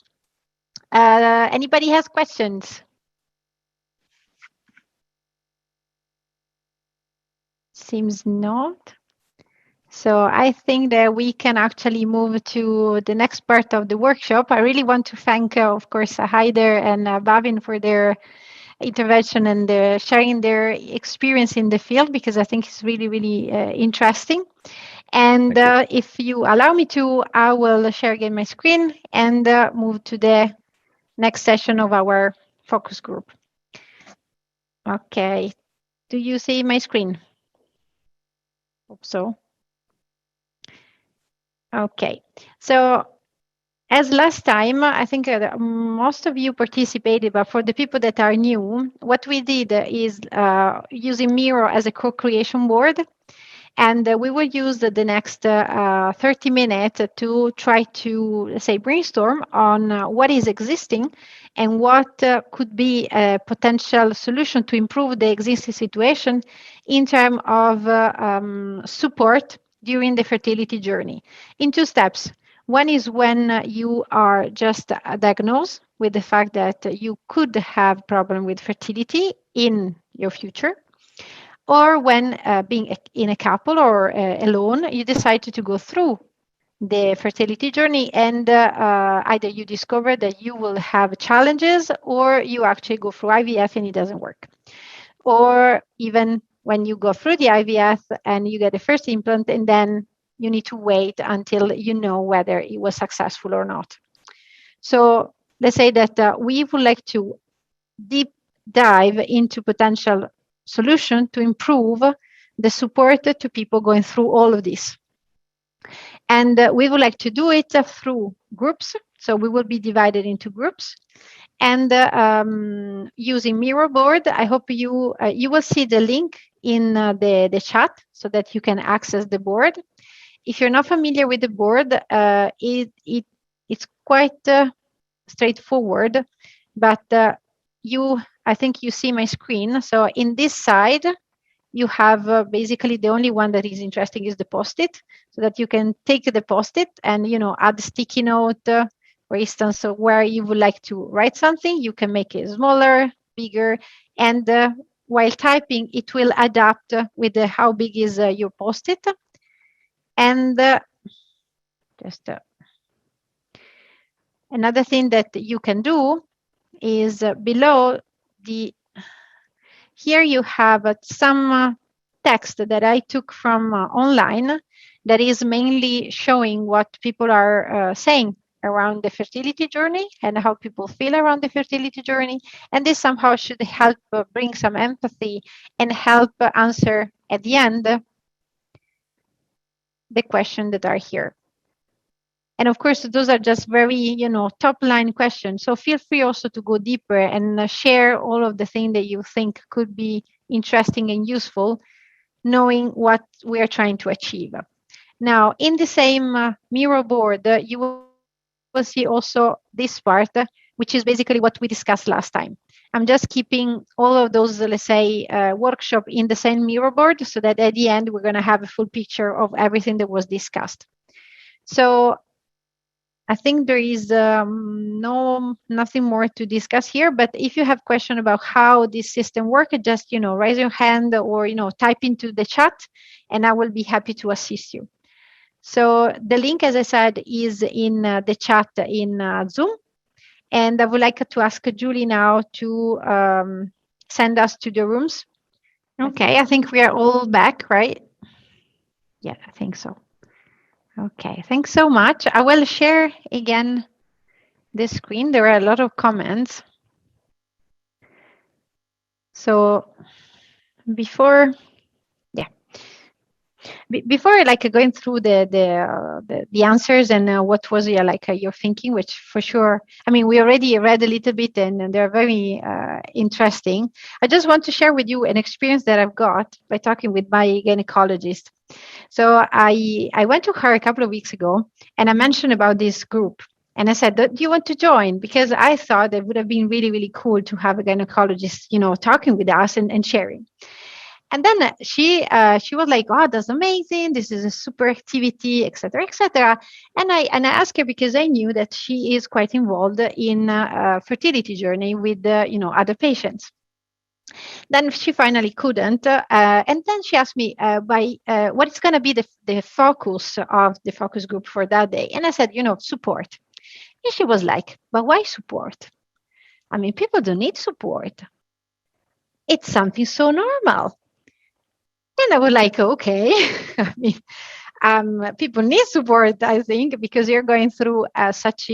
S1: Anybody has questions? Seems not. So I think that we can actually move to the next part of the workshop. I really want to thank, of course, Haider and Bhavin for their intervention and sharing their experience in the field, because I think it's really, really interesting. And if you allow me to, I will share again my screen and move to the next session of our focus group. Okay. Do you see my screen? Hope so. Okay. So as last time, I think most of you participated, but for the people that are new, what we did is using Miro as a co-creation board. And we will use the next 30 minutes to try to, let's say, brainstorm on what is existing and what could be a potential solution to improve the existing situation in terms of support during the fertility journey in 2 steps. One is when you are just diagnosed with the fact that you could have problem with fertility in your future, or when being in a couple or alone, you decide to go through the fertility journey, and either you discover that you will have challenges, or you actually go through IVF and it doesn't work. Or even when you go through the IVF and you get the first implant, and then you need to wait until you know whether it was successful or not. So let's say that we would like to deep dive into potential solution to improve the support to people going through all of this. And we would like to do it through groups. So we will be divided into groups. And using Miro board, I hope you will see the link in the chat so that you can access the board. If you're not familiar with the board, it's quite straightforward, but I think you see my screen. So in this side, you have basically the only one that is interesting is the post-it, so that you can take the post-it and add a sticky note, for instance, where you would like to write something. You can make it smaller, bigger, and while typing, it will adapt with how big is your post-it. And just another thing that you can do is below here you have some text that I took from online that is mainly showing what people are saying around the fertility journey and how people feel around the fertility journey. And this somehow should help bring some empathy and help answer at the end the questions that are here. And of course, those are just very, top line questions. So feel free also to go deeper and share all of the things that you think could be interesting and useful, knowing what we are trying to achieve. Now, in the same Miro board, you will see also this part, which is basically what we discussed last time. I'm just keeping all of those, let's say, workshop in the same Miro board so that at the end, we're going to have a full picture of everything that was discussed. So I think there is nothing more to discuss here, but if you have questions about how this system works, just, raise your hand or, type into the chat and I will be happy to assist you. So the link, as I said, is in the chat in Zoom. And I would like to ask Julie now to send us to the rooms. Okay, I think we are all back, right? Yeah, I think so. Okay, thanks so much. I will share again the screen. There are a lot of comments. So before going through the answers and what was your thinking, which for sure, I mean, we already read a little bit and they're very interesting. I just want to share with you an experience that I've got by talking with my gynecologist. So I went to her a couple of weeks ago and I mentioned about this group. And I said, do you want to join? Because I thought it would have been really, really cool to have a gynecologist, talking with us and sharing. And then she was like, oh, that's amazing. This is a super activity, et cetera, et cetera. And I asked her because I knew that she is quite involved in a fertility journey with, other patients. Then she finally couldn't. And then she asked me what is going to be the focus of the focus group for that day. And I said, support. And she was like, but why support? I mean, people don't need support. It's something so normal. And I was like, okay. I mean, people need support, I think, because you're going through such,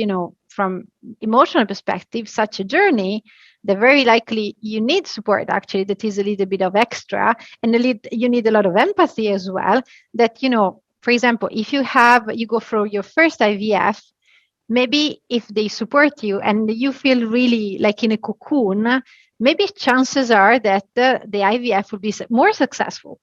S1: from emotional perspective, such a journey that very likely you need support, actually, that is a little bit of extra. And you need a lot of empathy as well. That, for example, if you go through your first IVF, maybe if they support you and you feel really like in a cocoon, maybe chances are that the IVF will be more successful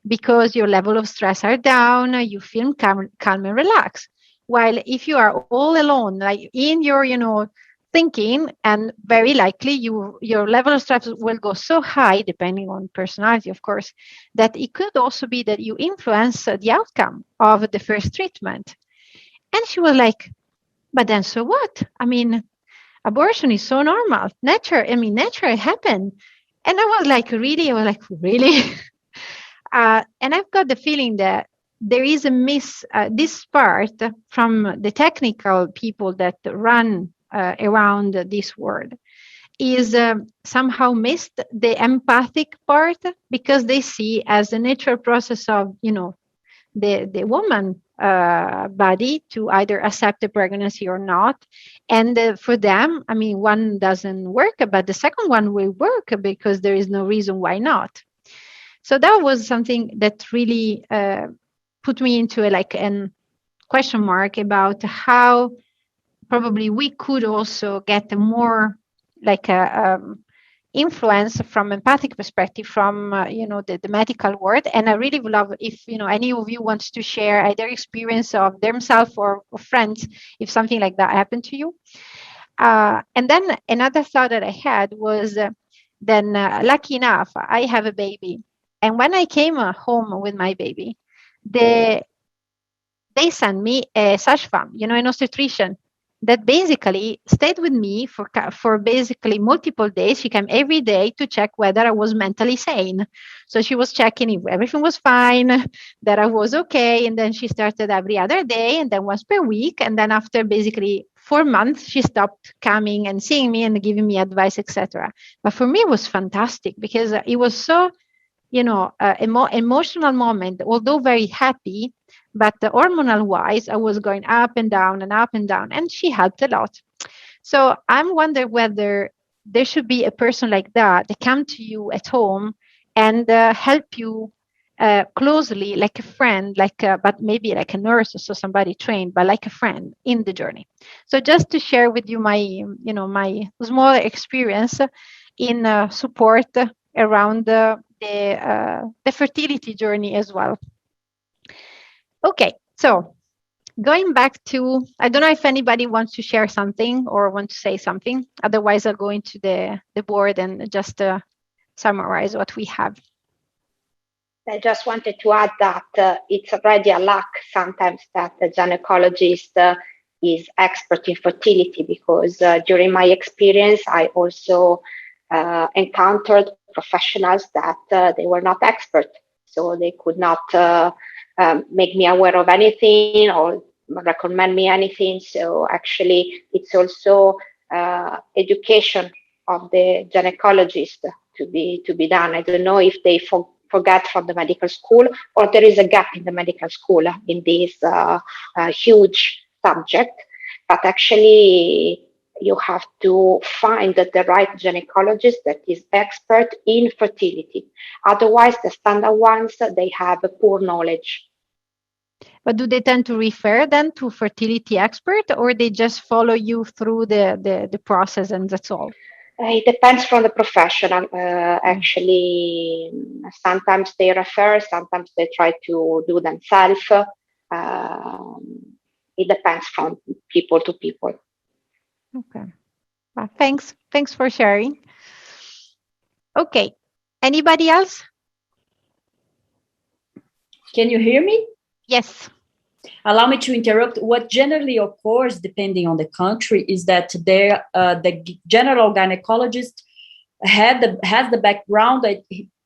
S1: because your level of stress are down, you feel calm and relaxed. While if you are all alone, like in your, thinking, and very likely your level of stress will go so high, depending on personality, of course, that it could also be that you influence the outcome of the first treatment. And she was like, but then so what? I mean, abortion is so normal. Nature happened. And I was like, really? And I've got the feeling that there is a this part from the technical people that run around this world is somehow missed the empathic part, because they see as a natural process of, the woman body to either accept the pregnancy or not. And for them, I mean, one doesn't work, but the second one will work because there is no reason why not. So that was something that really put me into a question mark about how probably we could also get a more influence from empathic perspective from the medical world. And I really would love if any of you wants to share either experience of themselves or friends if something like that happened to you. And then another thought that I had was lucky enough I have a baby, and when I came home with my baby, they sent me a sage-femme, an obstetrician that basically stayed with me for basically multiple days. She came every day to check whether I was mentally sane. So she was checking if everything was fine, that I was okay. And then she started every other day and then once per week. And then after basically 4 months, she stopped coming and seeing me and giving me advice, etc. But for me, it was fantastic because it was so, emotional moment, although very happy. But hormonal wise, I was going up and down and up and down, and she helped a lot. So I'm wondering whether there should be a person like that come to you at home and help you closely, like a friend, but maybe like a nurse, so somebody trained, but like a friend in the journey. So just to share with you my small experience in support around the fertility journey as well. Okay, so going back to, I don't know if anybody wants to share something or want to say something. Otherwise, I'll go into the board and just summarize what we have.
S5: I just wanted to add that it's already a luck sometimes that the gynecologist is expert in fertility, because during my experience, I also encountered professionals that they were not expert. So they could not make me aware of anything or recommend me anything. So actually, it's also education of the gynecologist to be done. I don't know if they forget from the medical school, or there is a gap in the medical school in this huge subject. But actually, you have to find the right gynecologist that is expert in fertility. Otherwise, the standard ones, they have a poor knowledge.
S1: But do they tend to refer then to fertility expert, or they just follow you through the process and that's all?
S5: It depends from the professional. Actually, sometimes they refer, sometimes they try to do themselves. It depends from people to people.
S1: Okay. Well, thanks for sharing. Okay. Anybody else?
S6: Can you hear me?
S1: Yes.
S6: Allow me to interrupt. What generally occurs, depending on the country, is that the general gynecologist has the background that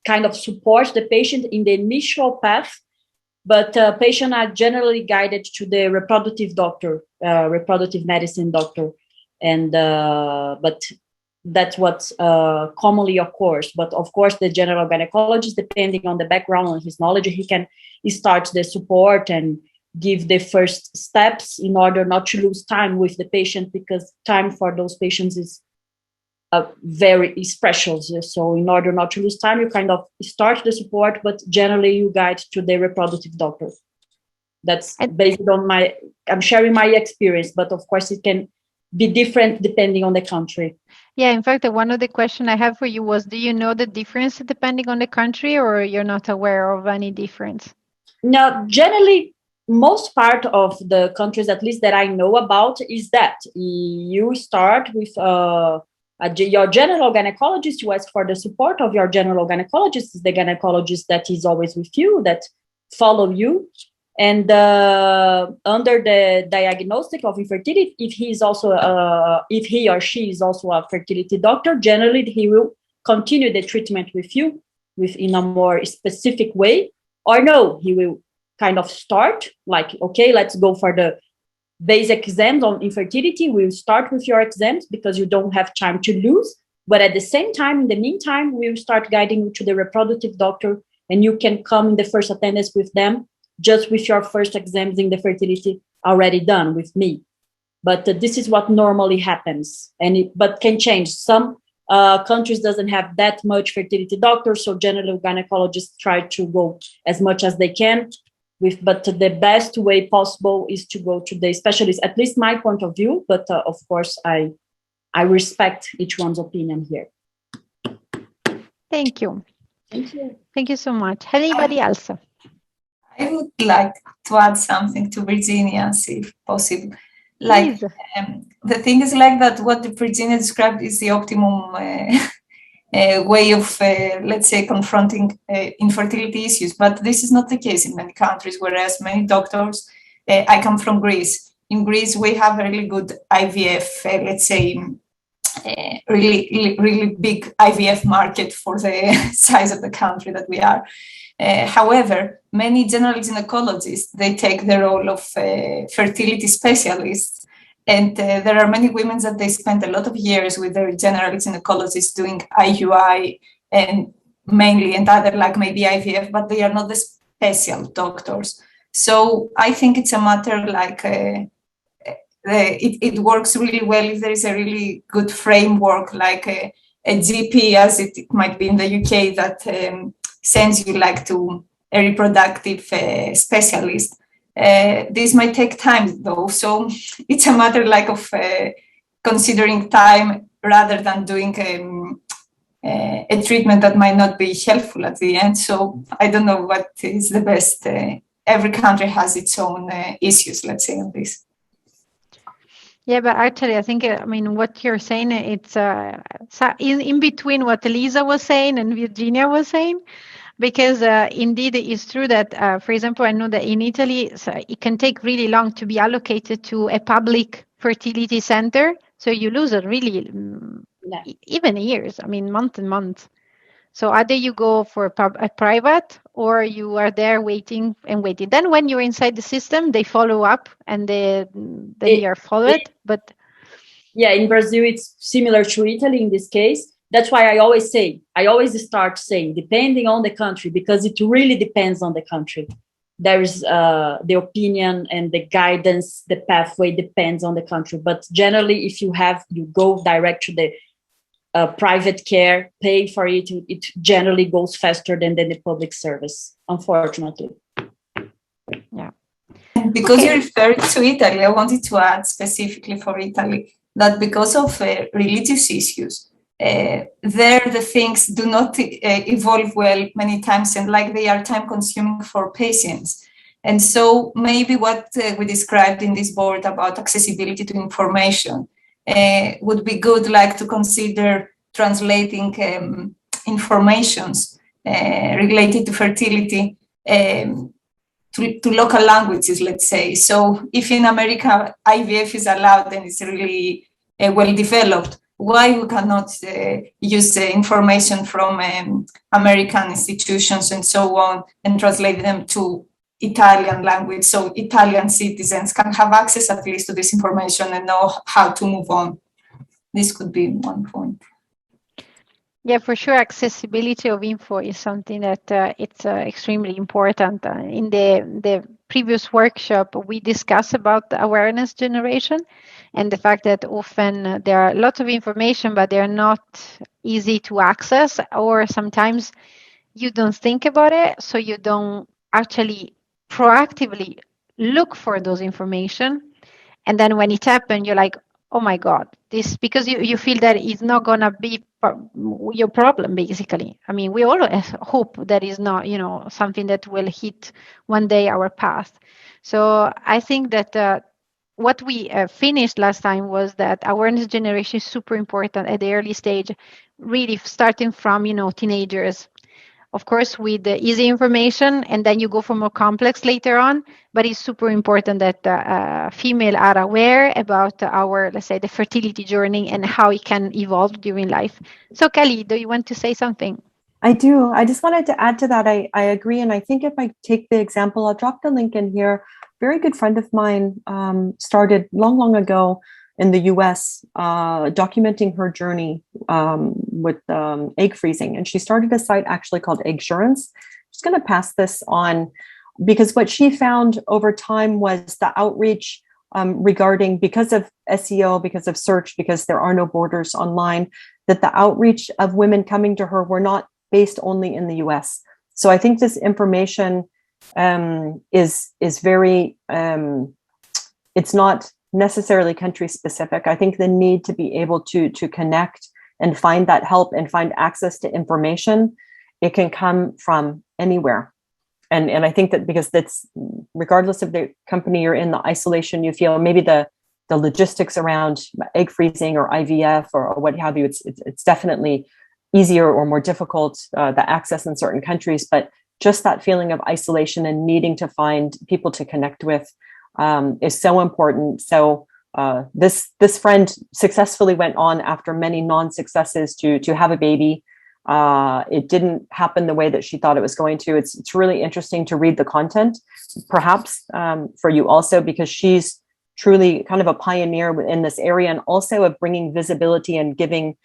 S6: kind of supports the patient in the initial path, but patients are generally guided to the reproductive doctor, reproductive medicine doctor. And but that's what commonly occurs. But of course, the general gynecologist, depending on the background and his knowledge, he can start the support and give the first steps in order not to lose time with the patient, because time for those patients is very precious. So in order not to lose time, you kind of start the support, but generally you guide to the reproductive doctor. That's based on I'm sharing my experience, but of course it can be different depending on the country.
S1: Yeah, in fact, one of the questions I have for you was, do you know the difference depending on the country, or you're not aware of any difference?
S6: No, generally, most part of the countries, at least that I know about, is that you start with your general gynecologist. You ask for the support of your general gynecologist. Is the gynecologist that is always with you, that follow you. And under the diagnostic of infertility, if he or she is also a fertility doctor, generally he will continue the treatment with you in a more specific way. Or no, he will kind of start like, okay, let's go for the basic exams on infertility. We'll start with your exams because you don't have time to lose. But at the same time, in the meantime, we'll start guiding you to the reproductive doctor, and you can come in the first attendance with them, just with your first exams in the fertility already done with me. But this is what normally happens, but can change. Some countries doesn't have that much fertility doctors, so generally gynecologists try to go as much as they can but the best way possible is to go to the specialist, at least my point of view, but of course I respect each one's opinion here.
S1: Thank you.
S6: Thank you.
S1: Thank you so much. Anybody else?
S7: I would like to add something to Virginia's, if possible. Like, the thing is like that what Virginia described is the optimum way of, let's say, confronting infertility issues. But this is not the case in many countries, whereas many doctors, I come from Greece. In Greece, we have a really good IVF, let's say, really big IVF market for the size of the country that we are. However, many general gynecologists, they take the role of fertility specialists. And there are many women that they spend a lot of years with their general gynecologists doing IUI and mainly and other like maybe IVF, but they are not the special doctors. So I think it's a matter like it works really well if there is a really good framework like a GP, as it might be in the UK, that sends you like to a reproductive specialist. This might take time though, so it's a matter like of considering time rather than doing a treatment that might not be helpful at the end. So I don't know what is the best. Every country has its own issues, let's say, on this.
S1: Yeah, but actually, I think, I mean, what you're saying, it's in between what Elisa was saying and Virginia was saying, because indeed it's true that, for example, I know that in Italy, it can take really long to be allocated to a public fertility center. So you lose it really even years, I mean, months and months. So either you go for a private or you are there waiting and waiting. Then when you're inside the system, they follow up and then you are followed. But
S6: yeah, in Brazil, it's similar to Italy in this case. That's why I always start saying, depending on the country, because it really depends on the country. There is the opinion and the guidance, the pathway depends on the country. But generally, if you go direct to the private care, pay for it, it generally goes faster than the public service, unfortunately.
S1: Yeah.
S7: Because you referred to Italy, I wanted to add specifically for Italy that because of religious issues, there the things do not evolve well many times, and like they are time consuming for patients. And so maybe what we described in this board about accessibility to information would be good, like to consider translating informations related to fertility to local languages, let's say. So if in America IVF is allowed and it's really well developed, why we cannot use the information from American institutions and so on and translate them to Italian language, so Italian citizens can have access at least to this information and know how to move on. This could be one point.
S1: Yeah, for sure, accessibility of info is something that it's extremely important. In the previous workshop, we discussed about the awareness generation and the fact that often there are lots of information, but they're not easy to access, or sometimes you don't think about it, so you don't actually proactively look for those information. And then when it happens, you're like, oh my God, this, because you feel that it's not going to be your problem, basically. I mean, we always hope that is not, something that will hit one day our path. So I think that what we finished last time was that awareness generation is super important at the early stage, really starting from, teenagers. Of course, with the easy information, and then you go for more complex later on. But it's super important that females are aware about our, let's say, the fertility journey and how it can evolve during life. So, Kelly, do you want to say something?
S2: I do. I just wanted to add to that. I agree. And I think if I take the example, I'll drop the link in here. Very good friend of mine started long ago in the US, documenting her journey with egg freezing. And she started a site actually called Eggsurance. I'm just going to pass this on, because what she found over time was the outreach regarding, because of SEO, because of search, because there are no borders online, that the outreach of women coming to her were not based only in the US. So I think this information is very, it's not necessarily country specific. I think the need to be able to connect and find that help and find access to information, it can come from anywhere. And I think that because that's, regardless of the company you're in, the isolation you feel, maybe the logistics around egg freezing or IVF or what have you, it's definitely easier or more difficult, the access in certain countries, but just that feeling of isolation and needing to find people to connect with is so important. So this friend successfully went on after many non-successes to have a baby. It didn't happen the way that she thought it was going to. It's really interesting to read the content, perhaps for you also, because she's truly kind of a pioneer in this area, and also of bringing visibility and giving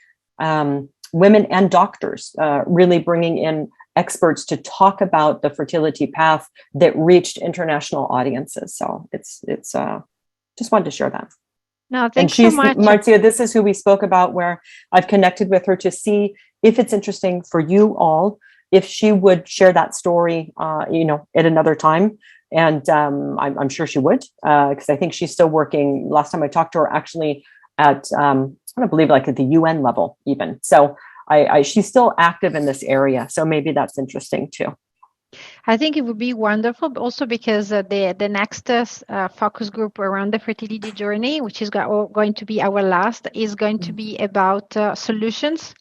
S2: women and doctors, really bringing in experts to talk about the fertility path that reached international audiences. So it's just wanted to share that.
S1: No, thanks so much.
S2: Marcia, this is who we spoke about, where I've connected with her to see if it's interesting for you all, if she would share that story, at another time. And I'm sure she would, because I think she's still working. Last time I talked to her, actually at, I believe like at the UN level even. So she's still active in this area. So maybe that's interesting too.
S1: I think it would be wonderful, also because the next focus group around the fertility journey, which is going to be our last, is going to be about solutions.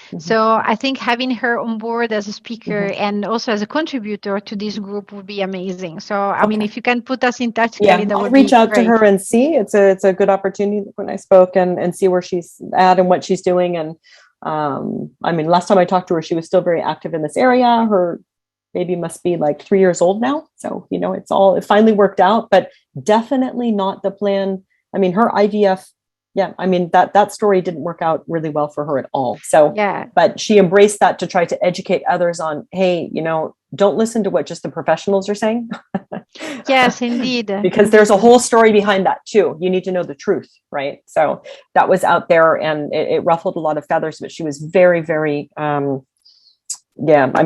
S1: Mm-hmm. So I think having her on board as a speaker and also as a contributor to this group would be amazing. So, I mean, if you can put us in touch, Kelly, that
S2: I'll
S1: would
S2: reach out
S1: great.
S2: to her and see. It's a good opportunity when I spoke and see where she's at and what she's doing. And last time I talked to her, she was still very active in this area. Her baby must be like 3 years old now. So, it finally worked out, but definitely not the plan. I mean, her IVF, that story didn't work out really well for her at all. So, but she embraced that to try to educate others on, hey, don't listen to what just the professionals are saying.
S1: Yes, indeed.
S2: Because there's a whole story behind that too. You need to know the truth, right? So that was out there, and it ruffled a lot of feathers, but she was very, very,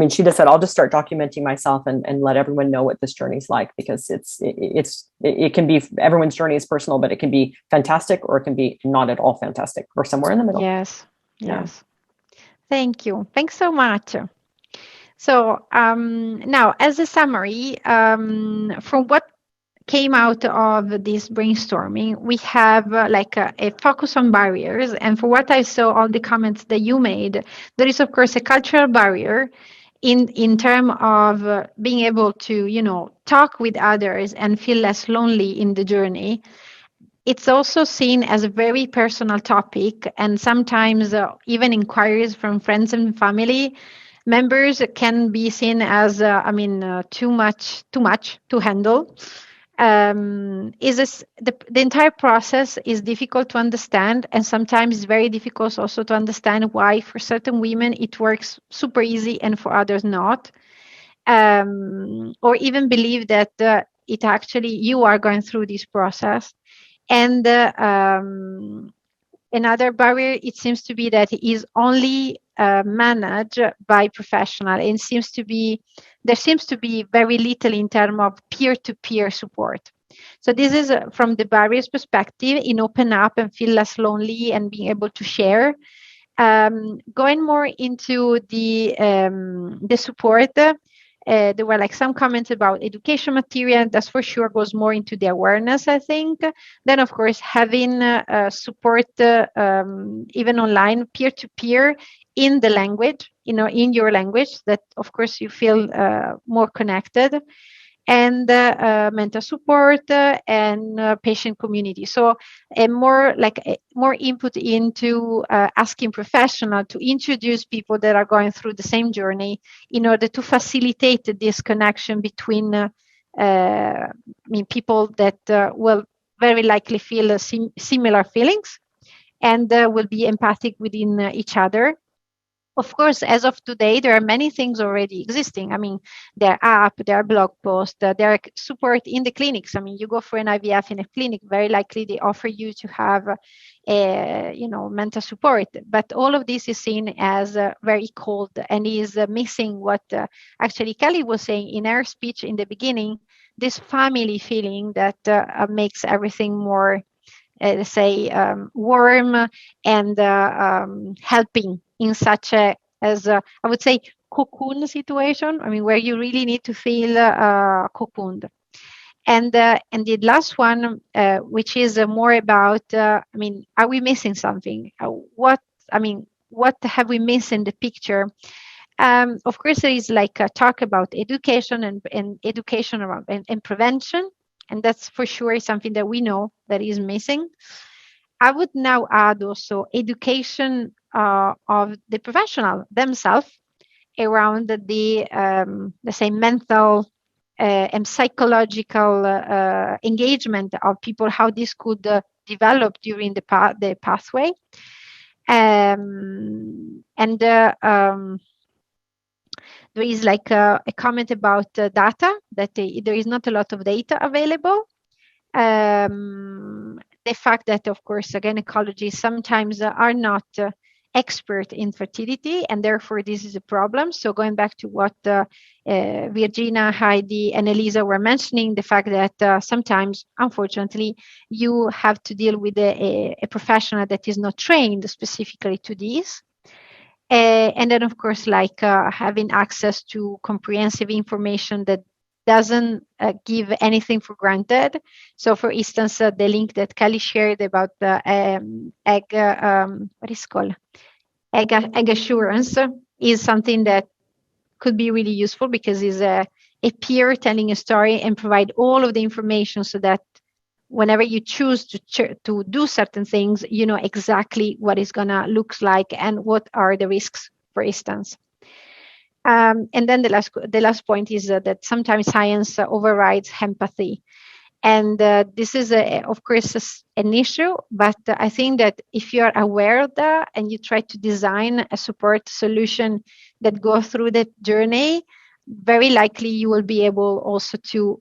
S2: she just said, I'll just start documenting myself and let everyone know what this journey's like, because it can be, everyone's journey is personal, but it can be fantastic, or it can be not at all fantastic, or somewhere in the middle.
S1: Yes. Thank you. Thanks so much. So now, as a summary, from what came out of this brainstorming, we have a focus on barriers. And for what I saw, all the comments that you made, there is, of course, a cultural barrier in terms of being able to, talk with others and feel less lonely in the journey. It's also seen as a very personal topic, and sometimes even inquiries from friends and family members can be seen as, too much to handle. The entire process is difficult to understand, and sometimes it's very difficult also to understand why for certain women it works super easy and for others not, or even believe that it actually you are going through this process. And another barrier, it seems to be that it is only managed by professionals, and there seems to be very little in terms of peer-to-peer support. So this is from the barriers perspective, in open up and feel less lonely and being able to share. Going more into the support, there were some comments about education material. That's for sure goes more into the awareness, I think. Then, of course, having support even online, peer-to-peer, in the language, in your language, that, of course, you feel more connected. And mental support and patient community. So more input into asking professional to introduce people that are going through the same journey in order to facilitate this connection between people that will very likely feel similar feelings and will be empathic within each other. Of course, as of today, there are many things already existing. There are apps, there are blog posts, there are support in the clinics. You go for an IVF in a clinic, very likely they offer you to have, mental support. But all of this is seen as very cold and is missing what actually Kelly was saying in her speech in the beginning, this family feeling that makes everything more let's say, warm and helping in such a, as I would say, cocoon situation. I mean, where you really need to feel cocooned. And the last one, which is more about, I mean, are we missing something? What have we missed in the picture? Of course, there is like a talk about education and education around and prevention. And that's for sure something that we know that is missing. I would now add also education of the professional themselves around the, let's say, mental and psychological engagement of people, how this could develop during the pathway. There is like a comment about data, that there is not a lot of data available. The fact that, of course, gynecologists sometimes are not expert in fertility, and therefore this is a problem. So going back to what Virginia, Heidi, and Elisa were mentioning, the fact that sometimes, unfortunately, you have to deal with a professional that is not trained specifically to this. And then, of course, like having access to comprehensive information that doesn't give anything for granted. So, for instance, the link that Kelly shared about the egg assurance is something that could be really useful, because it's a peer telling a story and provide all of the information so that whenever you choose to do certain things, you know exactly what it's gonna look like and what are the risks, for instance. And then the last point is that sometimes science overrides empathy. And this is, of course, an issue, but I think that if you are aware of that and you try to design a support solution that goes through that journey, very likely you will be able also to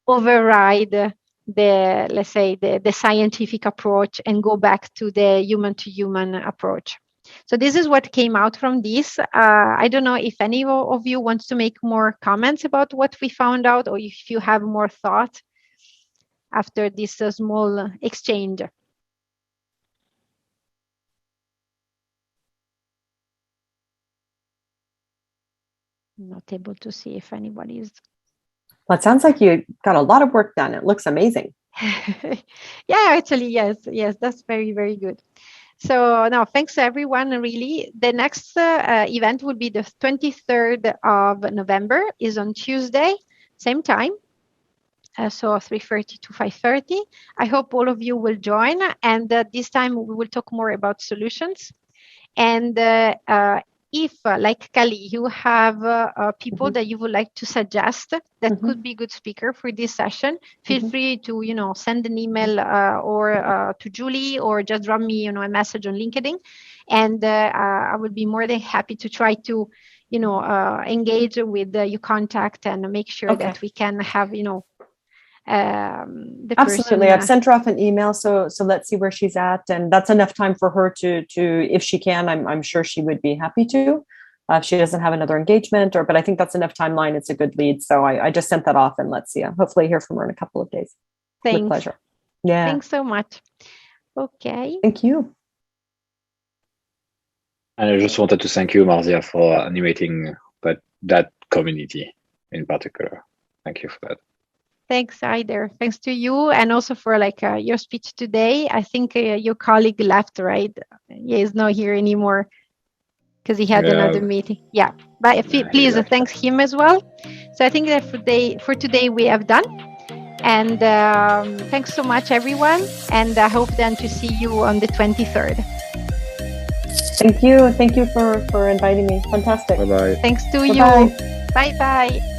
S1: override the, let's say, the scientific approach and go back to the human-to-human approach. So this is what came out from this. I don't know if any of you wants to make more comments about what we found out, or if you have more thought after this small exchange. I'm not able to see if anybody is.
S2: Well, it sounds like you got a lot of work done. It looks amazing.
S1: Yeah, actually, yes, that's very, very good. So now, thanks everyone. Really, the next event will be the 23rd of November, is on Tuesday, same time. So 3:30 to 5:30. I hope all of you will join. And this time we will talk more about solutions. And if, like Kelly, you have people that you would like to suggest that could be good speaker for this session, feel free to, send an email or to Julie, or just drop me, a message on LinkedIn. And I would be more than happy to try to, engage with your contact and make sure that we can have,
S2: absolutely. I've sent her off an email, so let's see where she's at, and that's enough time for her to if she can, I'm sure she would be happy to, if she doesn't have another engagement, but I think that's enough timeline. It's a good lead, so I just sent that off, and let's see, hopefully hear from her in a couple of days.
S1: Thanks.
S2: With pleasure. Yeah,
S1: thanks so much. Okay,
S2: thank you.
S3: And I just wanted to thank you, Marzia, for animating that community in particular. Thank you for that.
S1: Thanks, Aider. Thanks to you, and also for your speech today. I think your colleague left, right? He is not here anymore because he had another meeting. Yeah, but please thanks him as well. So I think that for today we have done. And thanks so much, everyone. And I hope then to see you on the 23rd.
S2: Thank you. Thank you for inviting me. Fantastic.
S3: Bye-bye.
S1: Thanks to you. Bye-bye.